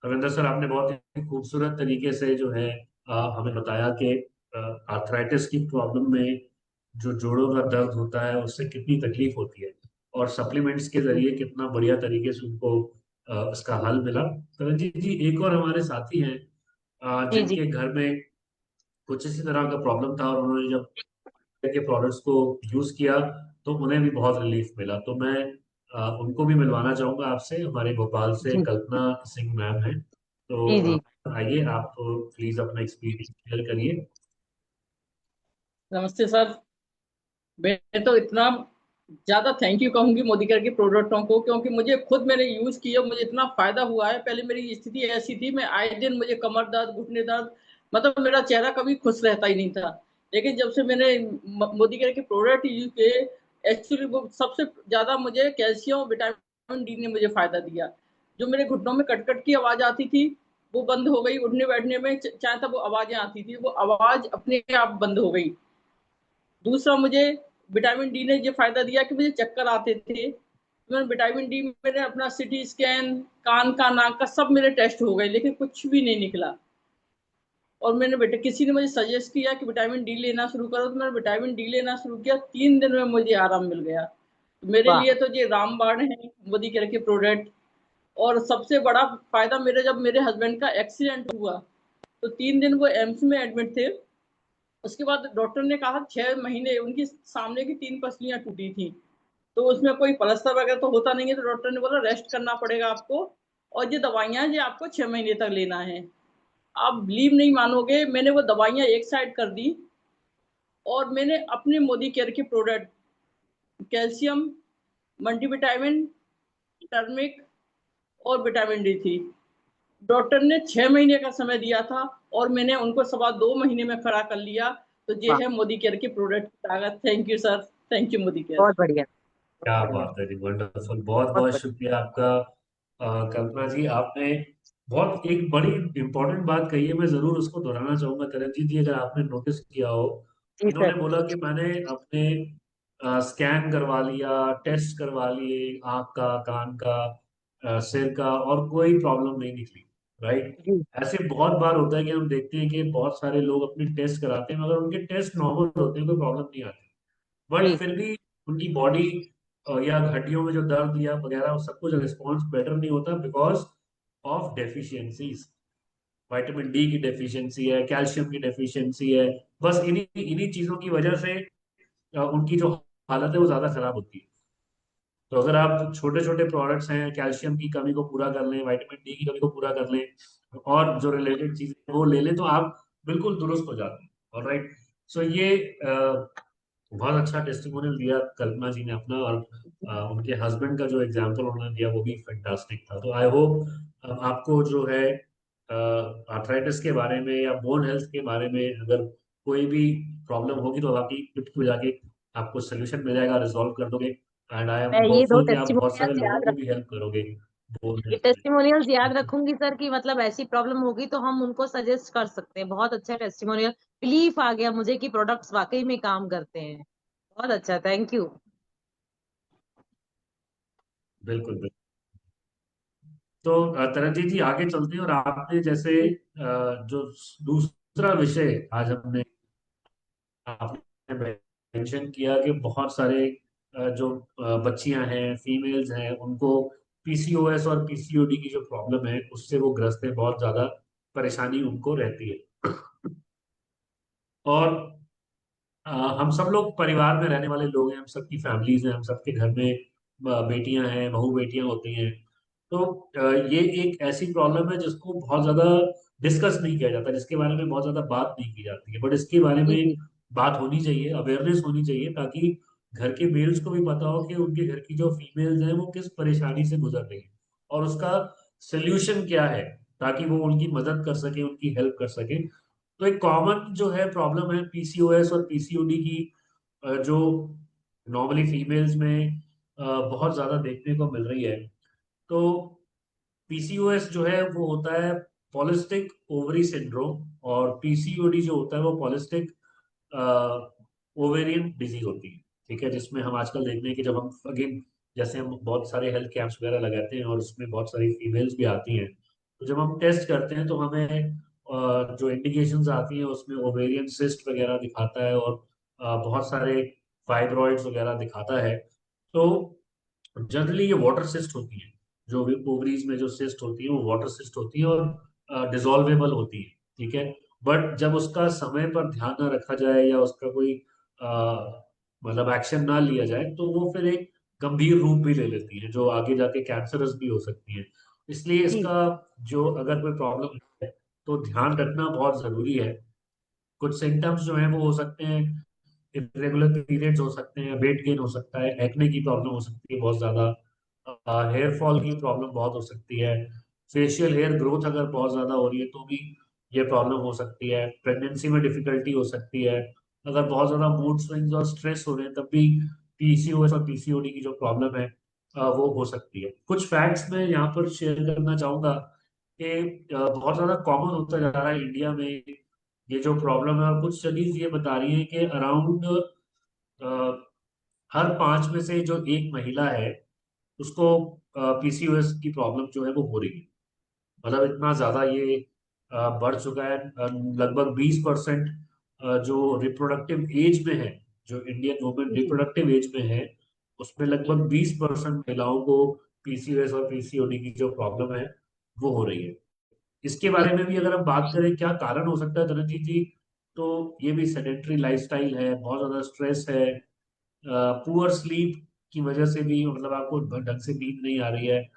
Ravinder sir, आपने बहुत ही खूबसूरत तरीके से जो है हमें बताया कि आर्थराइटिस की प्रॉब्लम में जो जोड़ों का दर्द होता है उससे कितनी तकलीफ होती है, और सप्लीमेंट्स के जी जरिए कितना बढ़िया तरीके से उनको इसका हल मिला। तरनजीत जी, एक और हमारे साथी हैं जी जी। जिनके घर में कुछ इसी तरह का प्रॉब्लम था, और उन्होंने जब के प्रोडक्ट्स को यूज किया तो उन्हें भी बहुत रिलीफ मिला। तो मैं उनको भी मिलवाना चाहूंगा आपसे। हमारे भोपाल से जी कल्पना सिंह मैम हैं, तो जी जी। आइए आप प्लीज अपना एक्सपीरियंस शेयर करिए। नमस्ते सर। मैं तो इतना ज्यादा थैंक यू कहूंगी मोदी केयर के प्रोडक्टों को, क्योंकि मुझे खुद मैंने यूज किया, मुझे इतना फायदा हुआ है। पहले मेरी स्थिति ऐसी थी, मैं आए दिन मुझे कमर दर्द, घुटने दर्द, मतलब मेरा चेहरा कभी खुश रहता ही नहीं था। लेकिन जब से मैंने मोदी केयर के प्रोडक्ट यूज किए, एक्चुअली वो सबसे ज्यादा मुझे कैल्शियम और विटामिन डी ने मुझे फायदा दिया। जो मेरे घुटनों में कटकट की आवाज आती थी, वो बंद हो गई। उठने बैठने में चाहे तब वो आवाजें आती थी, वो आवाज अपने आप बंद हो गई। दूसरा, मुझे विटामिन डी ने ये फायदा दिया कि मुझे चक्कर आते थे। मैंने विटामिन डी, मैंने अपना सिटी स्कैन, कान का, नाक का, सब मेरे टेस्ट हो गए, लेकिन कुछ भी नहीं निकला। और मैंने बेटे, किसी ने मुझे सजेस्ट किया कि विटामिन डी लेना शुरू करो, तो मैंने विटामिन डी लेना शुरू किया। 3 दिन में मुझे आराम मिल गया। तो मेरे वाह। लिए तो ये रामबाण है मोदी केयर के प्रोडक्ट। और सबसे बड़ा फायदा मेरे, जब मेरे हस्बैंड का एक्सीडेंट हुआ तो 3 दिन वो एम्स में एडमिट थे। उसके बाद डॉक्टर ने कहा 6 महीने, उनकी सामने की 3 पसलियां टूटी थी, तो उसमें कोई प्लास्टर वगैरह तो होता नहीं है, तो डॉक्टर ने बोला रेस्ट करना पड़ेगा आपको, और ये दवाइयां ये आपको 6 महीने तक लेना है। आप बिलीव नहीं मानोगे, मैंने वो दवाइयां एक साइड कर दी और मैंने अपने मोदी केयर के प्रोडक्ट, कैल्शियम, मल्टीविटामिन, टर्मिक और विटामिन डी थी, डॉक्टर ने 6 महीने का समय दिया था, और मैंने उनको 2.25 महीने में खड़ा कर लिया। तो ये वाह, है मोदी केयर के प्रोडक्ट की ताकत। Thank you sir, thank you Modi care. बहुत बढ़िया, बहुत क्या बढ़िया, बात है जी, वंडरफुल, बहुत बहुत बहुत बढ़िया। शुक्रिया आपका। कल्पना जी, आपने बहुत एक बड़ी इंपॉर्टेंट बात कही है, मैं जरूर उसको दोहराना चाहूंगा। तरनजीत जी, अगर आपने नोटिस किया हो, जी इन्होंने सर। बोला कि मैंने अपने स्कैन करवा लिया, टेस्ट करवा लिए, आंख का, कान का, सिर का, और कोई प्रॉब्लम नहीं निकली। राइट? जी ऐसे बहुत बार होता है कि हम देखते हैं कि बहुत सारे लोग अपने टेस्ट कराते हैं, मगर उनके टेस्ट नॉर्मल होते हैं, कोई प्रॉब्लम नहीं आती, बट जी फिर भी उनकी बॉडी या हड्डियों में जो दर्द या वगैरह सब कुछ रिस्पॉन्स बेटर नहीं होता, because of deficiencies. Vitamin D की डेफिशिएंसी है, कैल्शियम की डेफिशिएंसी है, बस इन्हीं इन्हीं चीजों की वजह से उनकी जो हालत है वो ज्यादा खराब होती है। तो अगर आप छोटे छोटे प्रोडक्ट्स हैं, कैल्शियम की कमी को पूरा कर लें, विटामिन डी की कमी को पूरा कर लें, और जो रिलेटेड चीजें वो ले लें, तो आप बिल्कुल दुरुस्त हो जाते हैं। और राइट, सो ये बहुत अच्छा टेस्टिमोनियल दिया कल्पना जी ने अपना, और उनके हस्बैंड का जो एग्जांपल उन्होंने दिया वो भी फैंटास्टिक था। तो आई होप आपको जो है आर्थराइटिस के बारे में या बोन हेल्थ के बारे में अगर कोई भी प्रॉब्लम होगी, तो आपकी टिप्स में जाके आपको सोल्यूशन मिल जाएगा, रिजॉल्व कर दोगे। एंड आई एम मैं ये दो होपफुल कि आप बहुत सारे टेस्टिमोनियल्स लोगों याद को भी रखूंगी। हेल्प करोगे बोन ये हेल्थ में। टेस्टिमोनियल्स याद रखूंगी सर, कि मतलब ऐसी प्रॉब्लम होगी तो हम उनको सजेस्ट कर सकते हैं। बहुत अच्छा टेस्टिमोनियल, बिलीफ आ गया मुझे कि प्रोडक्ट्स वाकई में काम करते हैं। बहुत अच्छा, थैंक यू। बिल्कुल बिल्कुल। तो तरनजीत जी, आगे चलते हैं, और आपने जैसे जो दूसरा विषय आज हमने आपने मेंशन किया कि बहुत सारे जो बच्चियां हैं, फीमेल्स हैं, उनको पीसीओएस और पीसीओडी की जो प्रॉब्लम है उससे वो ग्रस्त है, बहुत ज्यादा परेशानी उनको रहती है। और हम सब लोग परिवार में रहने वाले लोग हैं, हम सबकी फैमिलीज हैं, हम सबके घर में बेटियां हैं, बहू बेटियां होती हैं। तो ये एक ऐसी प्रॉब्लम है जिसको बहुत ज्यादा डिस्कस नहीं किया जाता, जिसके बारे में बहुत ज्यादा बात नहीं की जाती है, बट इसके बारे जी में जी बात होनी चाहिए, अवेयरनेस होनी चाहिए, ताकि घर के मेल्स को भी पता हो कि उनके घर की जो फीमेल्स हैं वो किस परेशानी से गुजर रही है और उसका सोल्यूशन क्या है, ताकि वो उनकी मदद कर सके, उनकी हेल्प कर सके। तो एक कॉमन जो है प्रॉब्लम है पीसीओएस और पीसीओडी की, जो नॉर्मली फीमेल्स में बहुत ज्यादा देखने को मिल रही है। तो पीसीओएस जो है वो होता है पॉलिस्टिक ओवरी सिंड्रोम, और पीसीओडी जो होता है वो पॉलिस्टिक ओवेरियन डिजीज होती है। ठीक है, जिसमें हम आजकल देखते हैं कि जब हम अगेन, जैसे हम बहुत सारे हेल्थ कैंप्स वगैरह लगाते हैं और उसमें बहुत सारी फीमेल्स भी आती हैं, तो जब हम टेस्ट करते हैं तो हमें जो इंडिकेशंस आती हैं उसमें ओवेरियन सिस्ट वगैरह दिखाता है, और बहुत सारे फाइब्रॉइड्स वगैरह दिखाता है। तो जनरली ये वाटर सिस्ट होती है, जो भी ओवरीज में जो सिस्ट होती है वो वाटर सिस्ट होती है और डिसॉल्वेबल होती है। ठीक है, बट जब उसका समय पर ध्यान ना रखा जाए या उसका कोई मतलब एक्शन ना लिया जाए तो वो फिर एक गंभीर रूप भी ले लेती है, जो आगे जाके कैंसरस भी हो सकती है। इसलिए जी इसका जो अगर कोई प्रॉब्लम है तो ध्यान रखना बहुत जरूरी है। कुछ सिम्टम्स जो है वो हो सकते हैं, इरेगुलर पीरियड्स हो सकते हैं, वेट गेन हो सकता है, एक्ने की प्रॉब्लम हो सकती है बहुत ज्यादा, हेयर फॉल की प्रॉब्लम बहुत हो सकती है, फेशियल हेयर ग्रोथ अगर बहुत ज्यादा हो रही है तो भी ये प्रॉब्लम हो सकती है, प्रेगनेंसी में डिफिकल्टी हो सकती है, अगर बहुत ज्यादा मूड स्विंग्स और स्ट्रेस हो रहे हैं तब भी पीसीओएस और पीसीओडी की जो प्रॉब्लम है वो हो सकती है। कुछ फैक्ट्स मैं यहाँ पर शेयर करना चाहूंगा कि बहुत ज्यादा कॉमन होता जा रहा है इंडिया में ये जो प्रॉब्लम है, और कुछ स्टडीज ये बता रही है कि अराउंड हर 5 में से जो एक महिला है उसको पीसीओएस की प्रॉब्लम जो है वो हो रही है। मतलब इतना ज्यादा ये बढ़ चुका है। लगभग 20% जो रिप्रोडक्टिव एज में है, जो इंडियन वुमेन जी रिप्रोडक्टिव एज में है, उसमें लगभग 20% महिलाओं को पीसीओएस और पीसीओडी की जो प्रॉब्लम है वो हो रही है। इसके जी बारे में भी अगर हम बात करें क्या कारण हो सकता है धनंजय जी, तो ये भी सेडेंट्री लाइफस्टाइल है, बहुत ज्यादा स्ट्रेस है, पुअर स्लीप की वजह से भी, मतलब आपको ढंग से नींद नहीं आ रही है,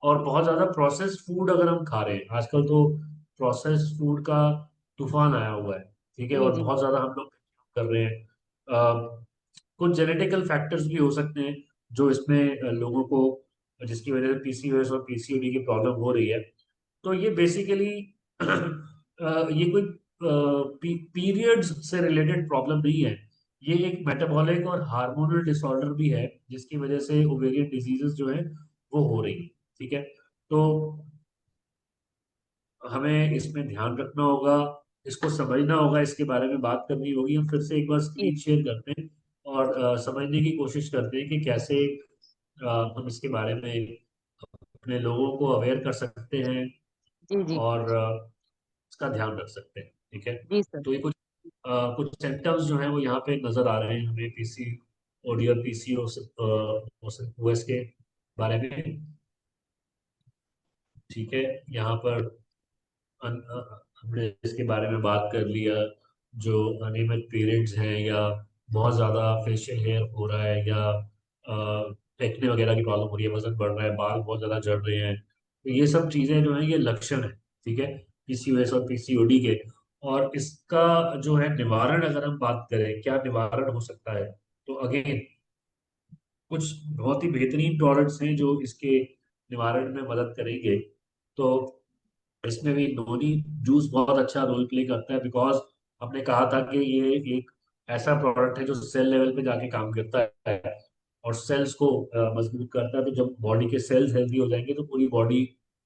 और बहुत ज्यादा प्रोसेस्ड फूड अगर हम खा रहे हैं आजकल, तो प्रोसेस्ड फूड का तूफान आया हुआ है। ठीक है, जी और जी बहुत ज्यादा हम लोग कर रहे हैं। कुछ जेनेटिकल फैक्टर्स भी हो सकते हैं जो इसमें लोगों को, जिसकी वजह से पीसीओएस और पीसीओडी की प्रॉब्लम हो रही है। तो ये बेसिकली ये कोई पीरियड्स से रिलेटेड प्रॉब्लम नहीं है, ये एक मेटाबॉलिक और हार्मोनल डिसऑर्डर भी है जिसकी वजह से ओवेरियन डिजीजेस जो है वो हो रही है। ठीक है, तो हमें इसमें ध्यान रखना होगा, इसको समझना होगा, इसके बारे में बात करनी होगी। हम फिर से एक बार जी स्क्रीन शेयर करते हैं और समझने की कोशिश करते हैं कि कैसे हम इसके बारे में अपने लोगों को अवेयर कर सकते हैं जी जी और इसका ध्यान रख सकते हैं। ठीक है, जी सर तो ये कुछ सिम्टम्स जो हैं वो यहाँ पे नजर आ रहे हैं हमें पीसी ओडी और पीसीओ ओएस के बारे में। ठीक है, यहाँ पर हमने इसके बारे में बात कर लिया, जो अनियमित पीरियड्स हैं या बहुत ज़्यादा फेशियल हेयर हो रहा है या एक्ने वगैरह की प्रॉब्लम हो रही है, वजन बढ़ रहा है, बाल बहुत ज़्यादा झड़ रहे हैं, तो ये सब चीज़ें जो हैं ये लक्षण है। ठीक है, पीसीओएस और पीसीओडी के। और इसका जो है निवारण, अगर हम बात करें क्या निवारण हो सकता है, तो अगेन कुछ बहुत ही बेहतरीन प्रोडक्ट्स हैं जो इसके निवारण में मदद करेंगे। तो इसमें भी नोनी जूस बहुत अच्छा रोल प्ले करता है, बिकॉज हमने कहा था कि ये एक ऐसा प्रोडक्ट है जो सेल लेवल पे जाके काम करता है और सेल्स को मजबूत करता है। तो जब बॉडी के सेल्स हेल्दी हो जाएंगे तो पूरी बॉडी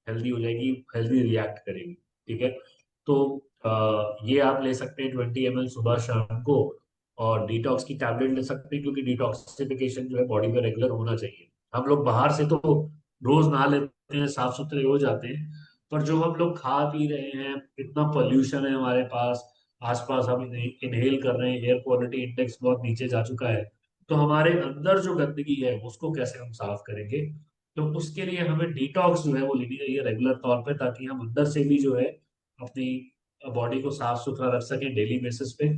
हेल्दी हो जाएगी, हेल्दी रिएक्ट करेगी। ठीक है, तो ये आप ले सकते हैं 20 ml सुबह शाम को, और डिटॉक्स की टैबलेट ले सकते हैं, क्योंकि डिटॉक्सिफिकेशन जो है बॉडी में रेगुलर होना चाहिए। हम लोग बाहर से तो रोज नहा लेते हैं, साफ सुथरे हो जाते हैं, पर जो हम लोग खा पी रहे हैं, इतना पोल्यूशन है हमारे पास, आसपास हम इनहेल कर रहे हैं, एयर क्वालिटी इंडेक्स बहुत नीचे जा चुका है, तो हमारे अंदर जो गंदगी है उसको कैसे हम साफ करेंगे। तो उसके लिए हमें डिटॉक्स जो है वो लेनी चाहिए रेगुलर तौर पे, ताकि हम अंदर से भी जो है अपनी बॉडी को साफ सुथरा रख सकें डेली बेसिस पे।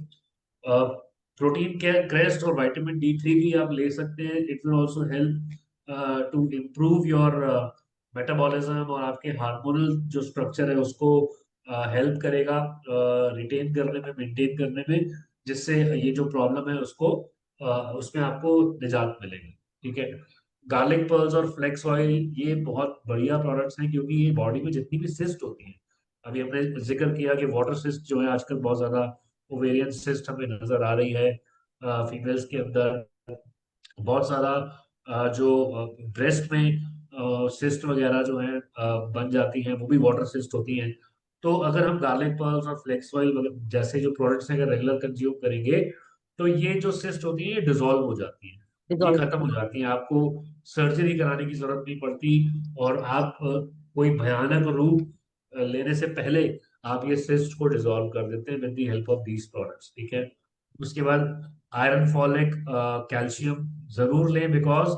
प्रोटीन के क्रेस्ट और विटामिन D3 भी आप ले सकते हैं। It will also help to improve your metabolism, और आपके हार्मोनल जो स्ट्रक्चर है उसको हेल्प करेगा रिटेन करने में, मेंटेन करने में, जिससे ये जो प्रॉब्लम है उसको उसमें आपको निजात मिलेगी। ठीक है। गार्लिक पर्ल्स और फ्लेक्स ऑयल ये बहुत बढ़िया प्रोडक्ट्स हैं, क्योंकि ये बॉडी में जितनी भी सिस्ट होती हैं, अभी हमने जिक्र किया कि वाटर सिस्ट जो है आजकल बहुत ज्यादा, ओवेरियन सिस्ट हमें नजर आ रही है फीमेल्स के अंदर बहुत ज्यादा, जो ब्रेस्ट में सिस्ट वगैरह जो है बन जाती हैं, वो भी वाटर सिस्ट होती हैं। तो अगर हम गार्लिक पर्ल्स और फ्लेक्स ऑयल जैसे जो प्रोडक्ट्स हैं अगर रेगुलर कंज्यूम करेंगे, तो ये जो सिस्ट होती है ये डिजोल्व हो जाती है, ये डिजॉल्व। खत्म हो जाती है, आपको सर्जरी कराने की जरूरत नहीं पड़ती, और आप कोई भयानक रूप लेने से पहले आप ये सिस्ट को डिसॉल्व कर देते हैं with the help of these products. ठीक है। उसके बाद आयरन, फॉलिक, कैल्शियम जरूर लें, बिकॉज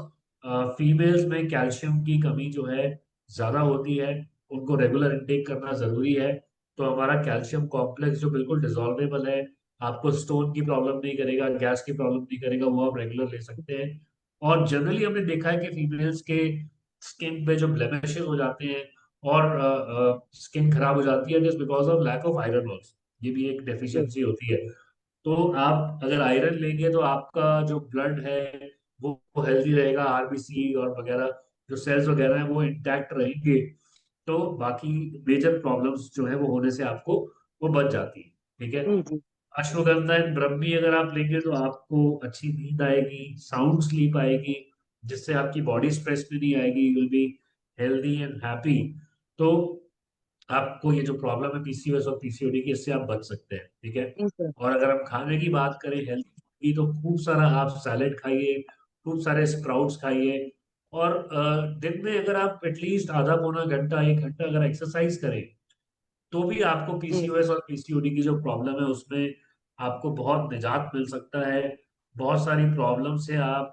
फीमेल्स में कैल्शियम की कमी जो है ज्यादा होती है, उनको रेगुलर इंटेक करना जरूरी है। तो हमारा कैल्शियम कॉम्प्लेक्स जो बिल्कुल डिसॉल्वेबल है, आपको स्टोन की प्रॉब्लम नहीं करेगा, गैस की प्रॉब्लम नहीं करेगा, वो आप रेगुलर ले सकते हैं। और जनरली हमने देखा है कि फीमेल्स के स्किन पे जो ब्लेमिशेस हो जाते हैं और स्किन खराब हो जाती है, it is because of lack of iron also, ये भी एक डेफिशिएंसी होती है। तो आप अगर आयरन लेंगे तो आपका जो ब्लड है वो हेल्दी रहेगा, आरबीसी और वगैरह जो सेल्स वगैरह हैं वो इंटैक्ट रहेंगे, तो बाकी मेजर प्रॉब्लम्स जो है वो होने से आपको वो बच जाती है। ठीक है। जी जी। अश्वगंधा एंड ब्रह्मी अगर आप लेंगे तो आपको अच्छी नींद आएगी, साउंड स्लीप आएगी, जिससे आपकी बॉडी स्ट्रेस में नहीं आएगी, you will be healthy and happy. तो आपको ये जो प्रॉब्लम है पीसीओएस और पीसीओडी की, इससे आप बच सकते हैं। ठीक है। जी सर। और अगर हम खाने की बात करें हेल्थ की, तो खूब सारा आप सैलेड खाइए, खूब सारे स्प्राउट्स खाइए, और दिन में अगर आप एटलीस्ट आधा पौना घंटा 1 घंटा अगर एक्सरसाइज करें, तो भी आपको जी पीसीओएस और पीसीओडी की जो प्रॉब्लम है उसमें आपको बहुत निजात मिल सकता है, बहुत सारी प्रॉब्लम से आप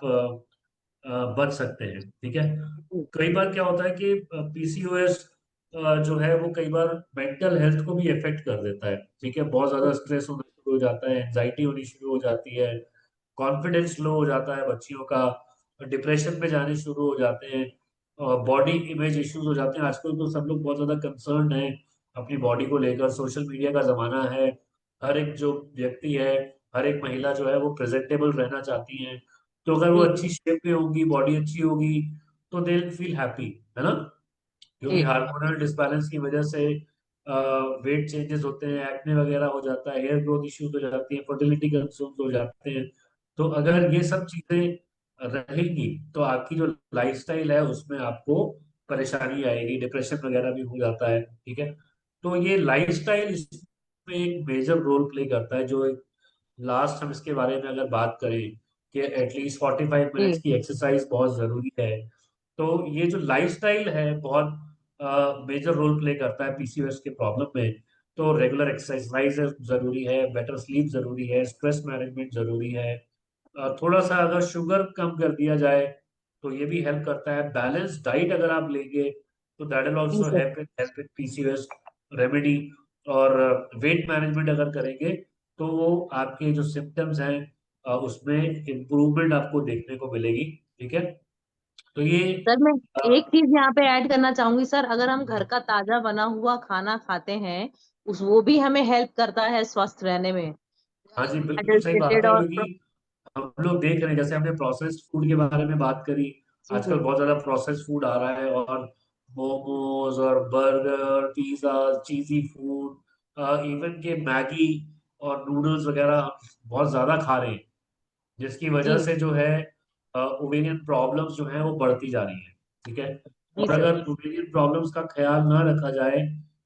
बच सकते हैं। ठीक है। जी कई बार क्या होता है कि पीसीओएस जो है वो कई बार मेंटल हेल्थ को भी इफेक्ट कर देता है। ठीक है। बहुत ज्यादा स्ट्रेस होना शुरू हो जाता है, एंजाइटी होनी शुरू हो जाती है, कॉन्फिडेंस लो हो जाता है बच्चियों का, डिप्रेशन में जाने शुरू हो जाते हैं, बॉडी इमेज इश्यूज हो जाते हैं। आजकल तो सब लोग बहुत ज्यादा कंसर्न है अपनी बॉडी को लेकर, सोशल मीडिया का जमाना है, हर एक जो व्यक्ति है, हर एक महिला जो है वो प्रेजेंटेबल रहना चाहती है। तो अगर वो जी अच्छी शेप में होंगी, बॉडी अच्छी होगी, तो दे फील हैप्पी, है ना। क्योंकि जी हार्मोनल डिसबैलेंस की वजह से वेट चेंजेस होते हैं, एक्ने वगैरह हो जाता है, हेयर ग्रोथ इश्यूज हो जाती है, फर्टिलिटी कंसर्न्स हो जाते हैं। तो अगर ये सब चीजें रहेंगी तो आपकी जो लाइफस्टाइल है उसमें आपको परेशानी आएगी, डिप्रेशन वगैरह भी हो जाता है। ठीक है। तो ये लाइफस्टाइल इसमें एक मेजर रोल प्ले करता है। जो लास्ट हम इसके बारे में अगर बात करें कि एटलीस्ट 45 मिनट्स जी की एक्सरसाइज बहुत जरूरी है, तो ये जो लाइफस्टाइल है बहुत मेजर रोल प्ले करता है पीसीओएस के प्रॉब्लम में। तो रेगुलर एक्सरसाइज जरूरी है, बेटर स्लीप जरूरी है, स्ट्रेस मैनेजमेंट जरूरी है, थोड़ा सा अगर शुगर कम कर दिया जाए तो ये भी हेल्प करता है। बैलेंस डाइट अगर आप लेंगे तो दैट विल जी also sir. Help in PCOS remedy. और वेट मैनेजमेंट अगर करेंगे तो वो आपके जो सिम्टम्स हैं उसमें इम्प्रूवमेंट आपको देखने को मिलेगी। ठीक है। तो ये सर मैं अ, एक चीज यहाँ पे ऐड करना चाहूंगी सर, अगर हम घर का ताजा बना हुआ खाना खाते हैं उस वो भी हमें हेल्प करता है स्वस्थ रहने में, हाँ जी, बिल्कुल सही बात अडल्ट्रेटेड है, और क्योंकि हम लोग देख रहे हैं, जैसे हमने प्रोसेस्ड फूड के बारे में बात करी, जी आजकल जी बहुत ज्यादा प्रोसेस्ड फूड आ रहा है, और मोमोज और बर्गर, पिज्जा, चीजी फूड, इवन के मैगी और नूडल्स वगैरह हम बहुत ज्यादा खा रहे हैं, जिसकी वजह जी से जो है ओवेरियन प्रॉब्लम्स जो है वो बढ़ती जा रही है। ठीक है। जी और सर। अगर ओवेरियन प्रॉब्लम्स का ख्याल ना रखा जाए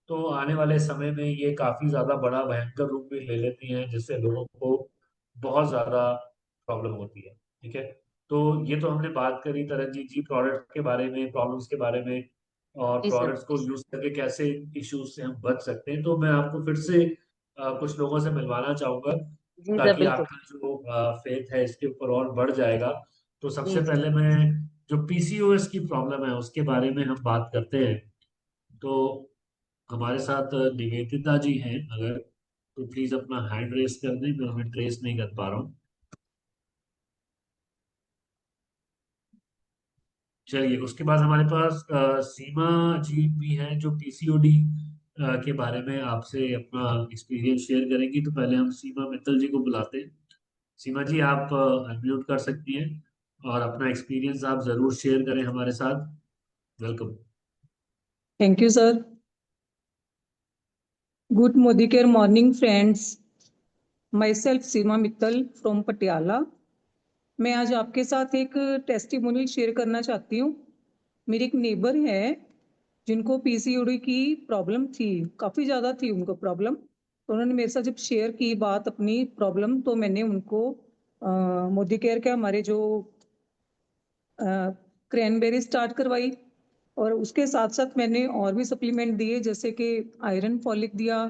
तो आने वाले समय में ये काफी ज्यादा बड़ा भयंकर रूप भी ले लेती हैं, जिससे लोगों को बहुत ज्यादा प्रॉब्लम होती है। ठीक है। तो ये तो हमने बात करी तरनजीत जी प्रोडक्ट के बारे में, प्रॉब्लम्स के बारे में, और जी सर। प्रोडक्ट्स को यूज करके कैसे इश्यूज से हम बच सकते हैं। तो मैं आपको फिर से कुछ लोगों से मिलवाना चाहूंगा, जी सर, ताकि बिल्कुल। आपका जो फेथ है इसके ऊपर और बढ़ जाएगा। तो जी सबसे जी। पहले मैं जो पीसीओएस की प्रॉब्लम है उसके बारे में हम बात करते हैं। तो हमारे साथ निवेदिता जी हैं, अगर तो प्लीज अपना हैंड रेस कर दें, मैं हमें ट्रेस नहीं कर पा रहा हूँ। चलिए, उसके बाद हमारे पास सीमा जी भी हैं, जो पीसीओडी के बारे में आपसे अपना एक्सपीरियंस शेयर करेंगी। तो पहले हम सीमा मित्तल जी को बुलाते हैं। सीमा जी, आप अनम्यूट कर सकती हैं और अपना एक्सपीरियंस आप जरूर शेयर करें हमारे साथ। Welcome. Thank you, sir. Good Modicare morning, friends. Myself Seema Mittal from Patiala. मैं आज आपके साथ एक टेस्टिमोनियल शेयर करना चाहती हूँ। मेरी एक नेबर है जिनको पीसीओडी की प्रॉब्लम थी, काफ़ी ज़्यादा थी उनको प्रॉब्लम। तो उन्होंने मेरे साथ जब शेयर की बात अपनी प्रॉब्लम, तो मैंने उनको मोदी केयर के हमारे जो क्रैनबेरी स्टार्ट करवाई, और उसके साथ साथ मैंने और भी सप्लीमेंट दिए, जैसे कि आयरन फॉलिक दिया,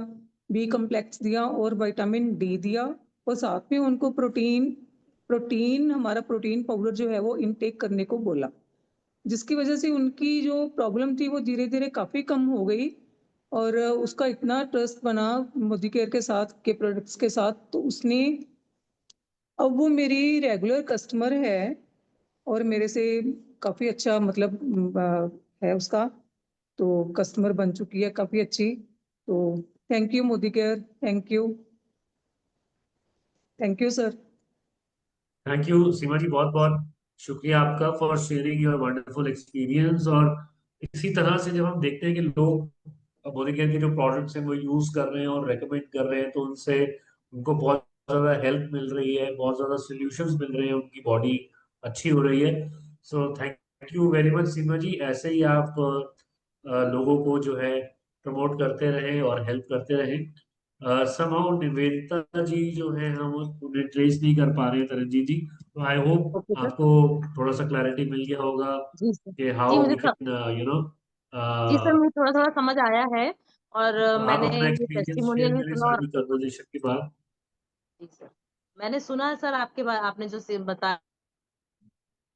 बी कम्प्लेक्स दिया और विटामिन डी दिया, और साथ में उनको प्रोटीन प्रोटीन हमारा प्रोटीन पाउडर जो है वो इनटेक करने को बोला, जिसकी वजह से उनकी जो प्रॉब्लम थी वो धीरे धीरे काफ़ी कम हो गई। और उसका इतना ट्रस्ट बना मोदी केयर के साथ के प्रोडक्ट्स के साथ, तो उसने अब वो मेरी रेगुलर कस्टमर है और मेरे से काफ़ी अच्छा मतलब है उसका, तो कस्टमर बन चुकी है काफ़ी अच्छी। तो thank you Modi care, thank you sir. Thank you Seema ji, बहुत बहुत शुक्रिया आपका for sharing your wonderful experience. और इसी तरह से जब हम देखते हैं कि लोग बॉडी केयर के जो प्रोडक्ट्स हैं वो यूज कर रहे हैं और रेकमेंड कर रहे हैं, तो उनसे उनको बहुत ज्यादा हेल्प मिल रही है, बहुत ज्यादा सोल्यूशंस मिल रहे हैं, उनकी बॉडी अच्छी हो रही है। So thank you very much Seema ji. ऐसे ही आप लोगों को जो है प्रमोट करते रहें और हेल्प करते रहें। समहाउ निवेदिता जी जो है हम उन्हें ट्रेस नहीं कर पा रहे हैं, तरनजीत जी। तो आई ओके होप सर। आपको थोड़ा सा क्लैरिटी मिल गया होगा जी सर। कि जी हाउ मुझे वी कैन यू नो। जी सर, मुझे थोड़ा थोड़ा समझ आया है। और तो आप मैंने अपना ये एक्सपीरियंस टेस्टिमोनियल शेयर भी करें सुना। सर, और अभी कन्वर्जेशन के बाद। जी सर, मैंने सुना है सर आपके आपने जो बताया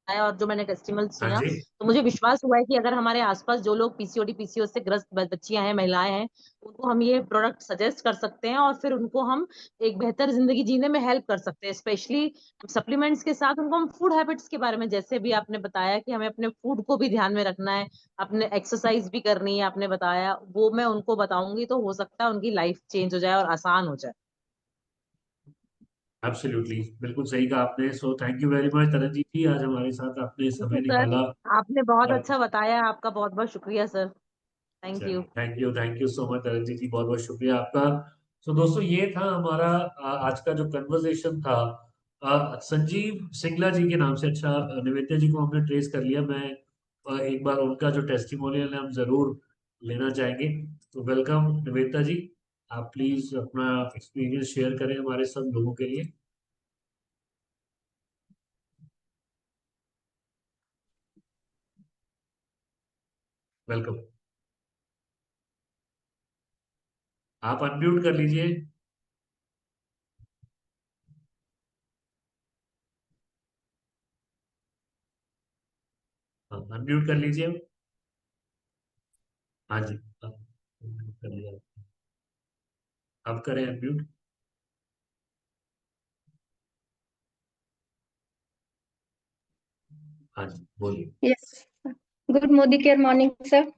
है और जो मैंने टेस्टिमोनियल हाँ सुना, जी। तो मुझे विश्वास हुआ है कि अगर हमारे आसपास जो लोग पीसीओडी पीसीओएस से ग्रस्त बच्चियां हैं, महिलाएं हैं, उनको हम ये प्रोडक्ट सजेस्ट कर सकते हैं और फिर उनको हम एक बेहतर जिंदगी जीने में हेल्प कर सकते हैं। स्पेशली सप्लीमेंट्स के साथ उनको हम फूड हैबिट्स के बारे में, जैसे भी आपने बताया कि हमें अपने फूड को भी ध्यान में रखना है, अपने एक्सरसाइज भी करनी है, आपने बताया वो मैं उनको बताऊंगी, तो हो सकता है उनकी लाइफ चेंज हो जाए और आसान हो जाए। एब्सोल्युटली, बिल्कुल सही कहा आपने। So thank you very much Taranjeet ji, आज हमारे साथ आपने ठीक है समय सर, निकाला। आपने बहुत और अच्छा बताया, आपका बहुत बहुत शुक्रिया सर। Thank you. चलिए, thank you so much Taranjeet ji, बहुत बहुत शुक्रिया आपका। सो दोस्तों, ये था हमारा आज का जो कन्वर्सेशन था संजीव सिंगला जी के नाम से। अच्छा, निवेदिता जी को हमने ट्रेस कर लिया। मैं एक बार उनका जो टेस्टिमोनियल है हम जरूर लेना चाहेंगे। तो वेलकम निवेदिता जी, आप प्लीज अपना एक्सपीरियंस शेयर करें हमारे सब लोगों के लिए। वेलकम। आप अनम्यूट कर लीजिए। हाँ, अनम्यूट कर लीजिए। हाँ जी, अब unmute कर लिया। अब करें अनम्यूट। हाँ जी, बोलिए। Yes, good Modi care morning sir.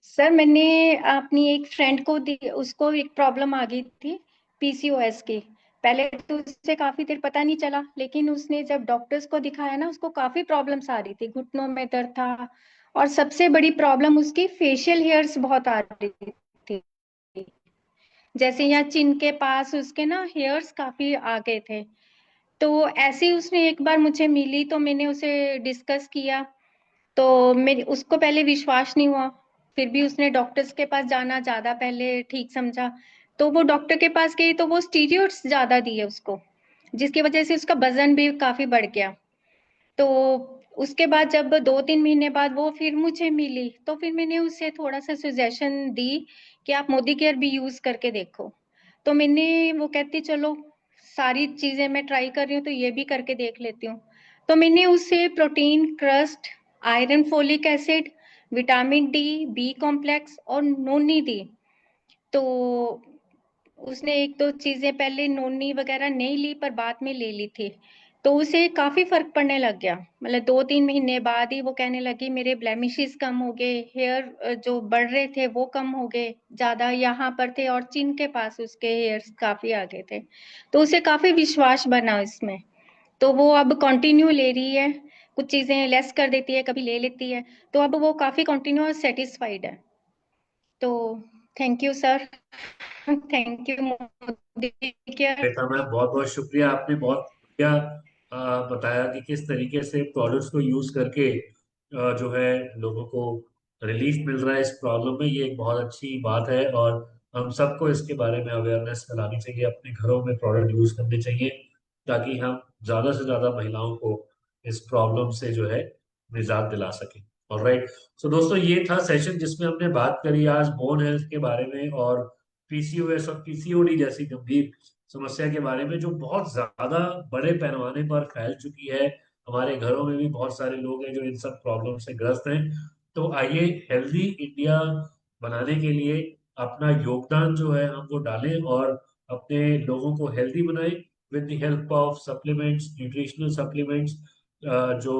Sir मैंने अपनी एक फ्रेंड को उसको एक प्रॉब्लम आ गई थी पीसीओएस की। पहले तो उससे काफी देर पता नहीं चला, लेकिन उसने जब डॉक्टर्स को दिखाया ना, उसको काफी प्रॉब्लम्स आ रही थी, घुटनों में दर्द था, और सबसे बड़ी प्रॉब्लम उसकी फेशियल हेयर्स बहुत आ रही थी। जैसे यहाँ चिन के पास उसके ना हेयर्स काफी आ गए थे। तो ऐसे ही उसने एक बार मुझे मिली, तो मैंने उसे डिस्कस किया, तो मेरे उसको पहले विश्वास नहीं हुआ, फिर भी उसने डॉक्टर्स के पास जाना ज्यादा पहले ठीक समझा। तो वो डॉक्टर के पास गई, तो वो स्टीरॉइड्स ज्यादा दिए उसको, जिसकी वजह से उसका वजन भी काफी बढ़ गया। तो उसके बाद जब 2-3 महीने बाद वो फिर मुझे मिली, तो फिर मैंने उसे थोड़ा सा सजेशन दी कि आप मोदी केयर भी यूज करके देखो। तो वो कहती चलो सारी चीजें मैं ट्राई कर रही हूँ तो ये भी करके देख लेती हूँ। तो मैंने उसे protein crust, iron, folic acid, vitamin D, B complex और नोनी दी। तो उसने 1-2 चीजें पहले नोनी वगैरह नहीं ली पर बाद में ले ली थी। तो उसे काफी फर्क पड़ने लग गया। मतलब 2-3 महीने बाद ही वो कहने लगी मेरे ब्लेमिशेस कम हो गए, हेयर जो बढ़ रहे थे वो कम हो गए, ज्यादा यहाँ पर थे और चिन के पास उसके हेयर्स काफी आ गए थे। तो उसे काफी विश्वास बना इसमें। तो वो अब कंटिन्यू ले रही है, कुछ चीजें लेस कर देती है, कभी ले लेती है। तो अब वो काफी कंटिन्यू और सेटिस्फाइड है। तो thank you sir. Thank you Modi care. बेटा मैम, बहुत बहुत शुक्रिया। आपने बहुत बढ़िया बताया कि किस तरीके से प्रोडक्ट्स को यूज करके जो है लोगों को रिलीफ मिल रहा है इस प्रॉब्लम में। ये एक बहुत अच्छी बात है और हम सबको इसके बारे में अवेयरनेस फैलानी चाहिए, अपने घरों में प्रोडक्ट यूज करने चाहिए ताकि हम ज्यादा से ज्यादा महिलाओं को इस प्रॉब्लम से जो है निजात दिला सकें। ऑलराइट, सो दोस्तों, ये था सेशन जिसमें हमने बात करी आज बोन हेल्थ के बारे में और पीसीओएस और पीसीओडी जैसी गंभीर समस्या के बारे में जो बहुत ज्यादा बड़े पैमाने पर फैल चुकी है। हमारे घरों में भी बहुत सारे लोग हैं जो इन सब प्रॉब्लम से ग्रस्त हैं। तो आइए हेल्दी इंडिया बनाने के लिए अपना योगदान जो है हम वो डालें और अपने लोगों को हेल्दी बनाएं with the help of supplements, nutritional supplements जो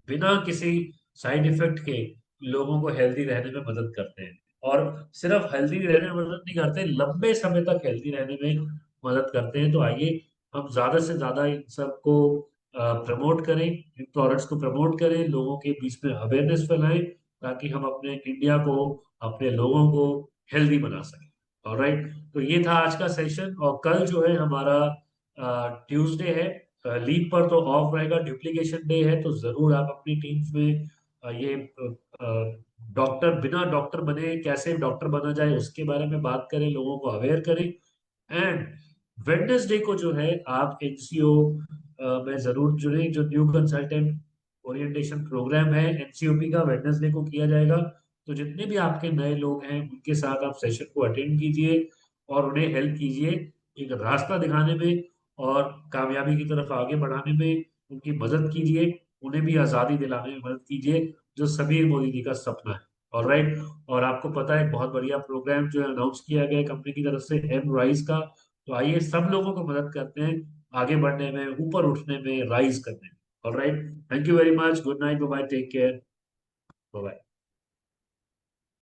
बिना किसी साइड इफेक्ट के लोगों को हेल्दी रहने में मदद करते हैं। और सिर्फ हेल्दी रहने में मदद नहीं करते, लंबे समय तक हेल्दी रहने में मदद करते हैं। तो आइए हम ज्यादा से ज्यादा इन सबको प्रमोट करें, इन प्रोडक्ट्स को प्रमोट करें, लोगों के बीच में अवेयरनेस फैलाएं ताकि हम अपने इंडिया को, अपने लोगों को हेल्दी बना सकें। ऑलराइट, तो ये था आज का सेशन और कल जो है हमारा ट्यूसडे है, लीव पर तो ऑफ रहेगा, डुप्लीकेशन डे है। तो जरूर आप अपनी टीम्स में ये डॉक्टर, बिना डॉक्टर बने कैसे डॉक्टर बना जाए उसके बारे में बात करें, लोगों को अवेयर करें। एंड वेडनेसडे को जो है आप एनसीओ में जरूर जुड़े। जो न्यू कंसल्टेंट ओरिएंटेशन प्रोग्राम है एनसीओपी का, वेडनेसडे को किया जाएगा। तो जितने भी आपके नए लोग हैं उनके साथ आप सेशन को अटेंड कीजिए और उन्हें हेल्प कीजिए एक रास्ता दिखाने में और कामयाबी की तरफ आगे बढ़ाने में उनकी मदद कीजिए, उन्हें भी आज़ादी दिलाने में मदद कीजिए जो सभी मोदी जी का सपना है। ऑलराइट, और आपको पता है बहुत बढ़िया प्रोग्राम जो है अनाउंस किया गया है कंपनी की तरफ से, एम राइज का। तो आइए सब लोगों को मदद करते हैं आगे बढ़ने में, ऊपर उठने में, राइज करने में। Alright, thank you very much, good night, bye bye, take care, bye bye.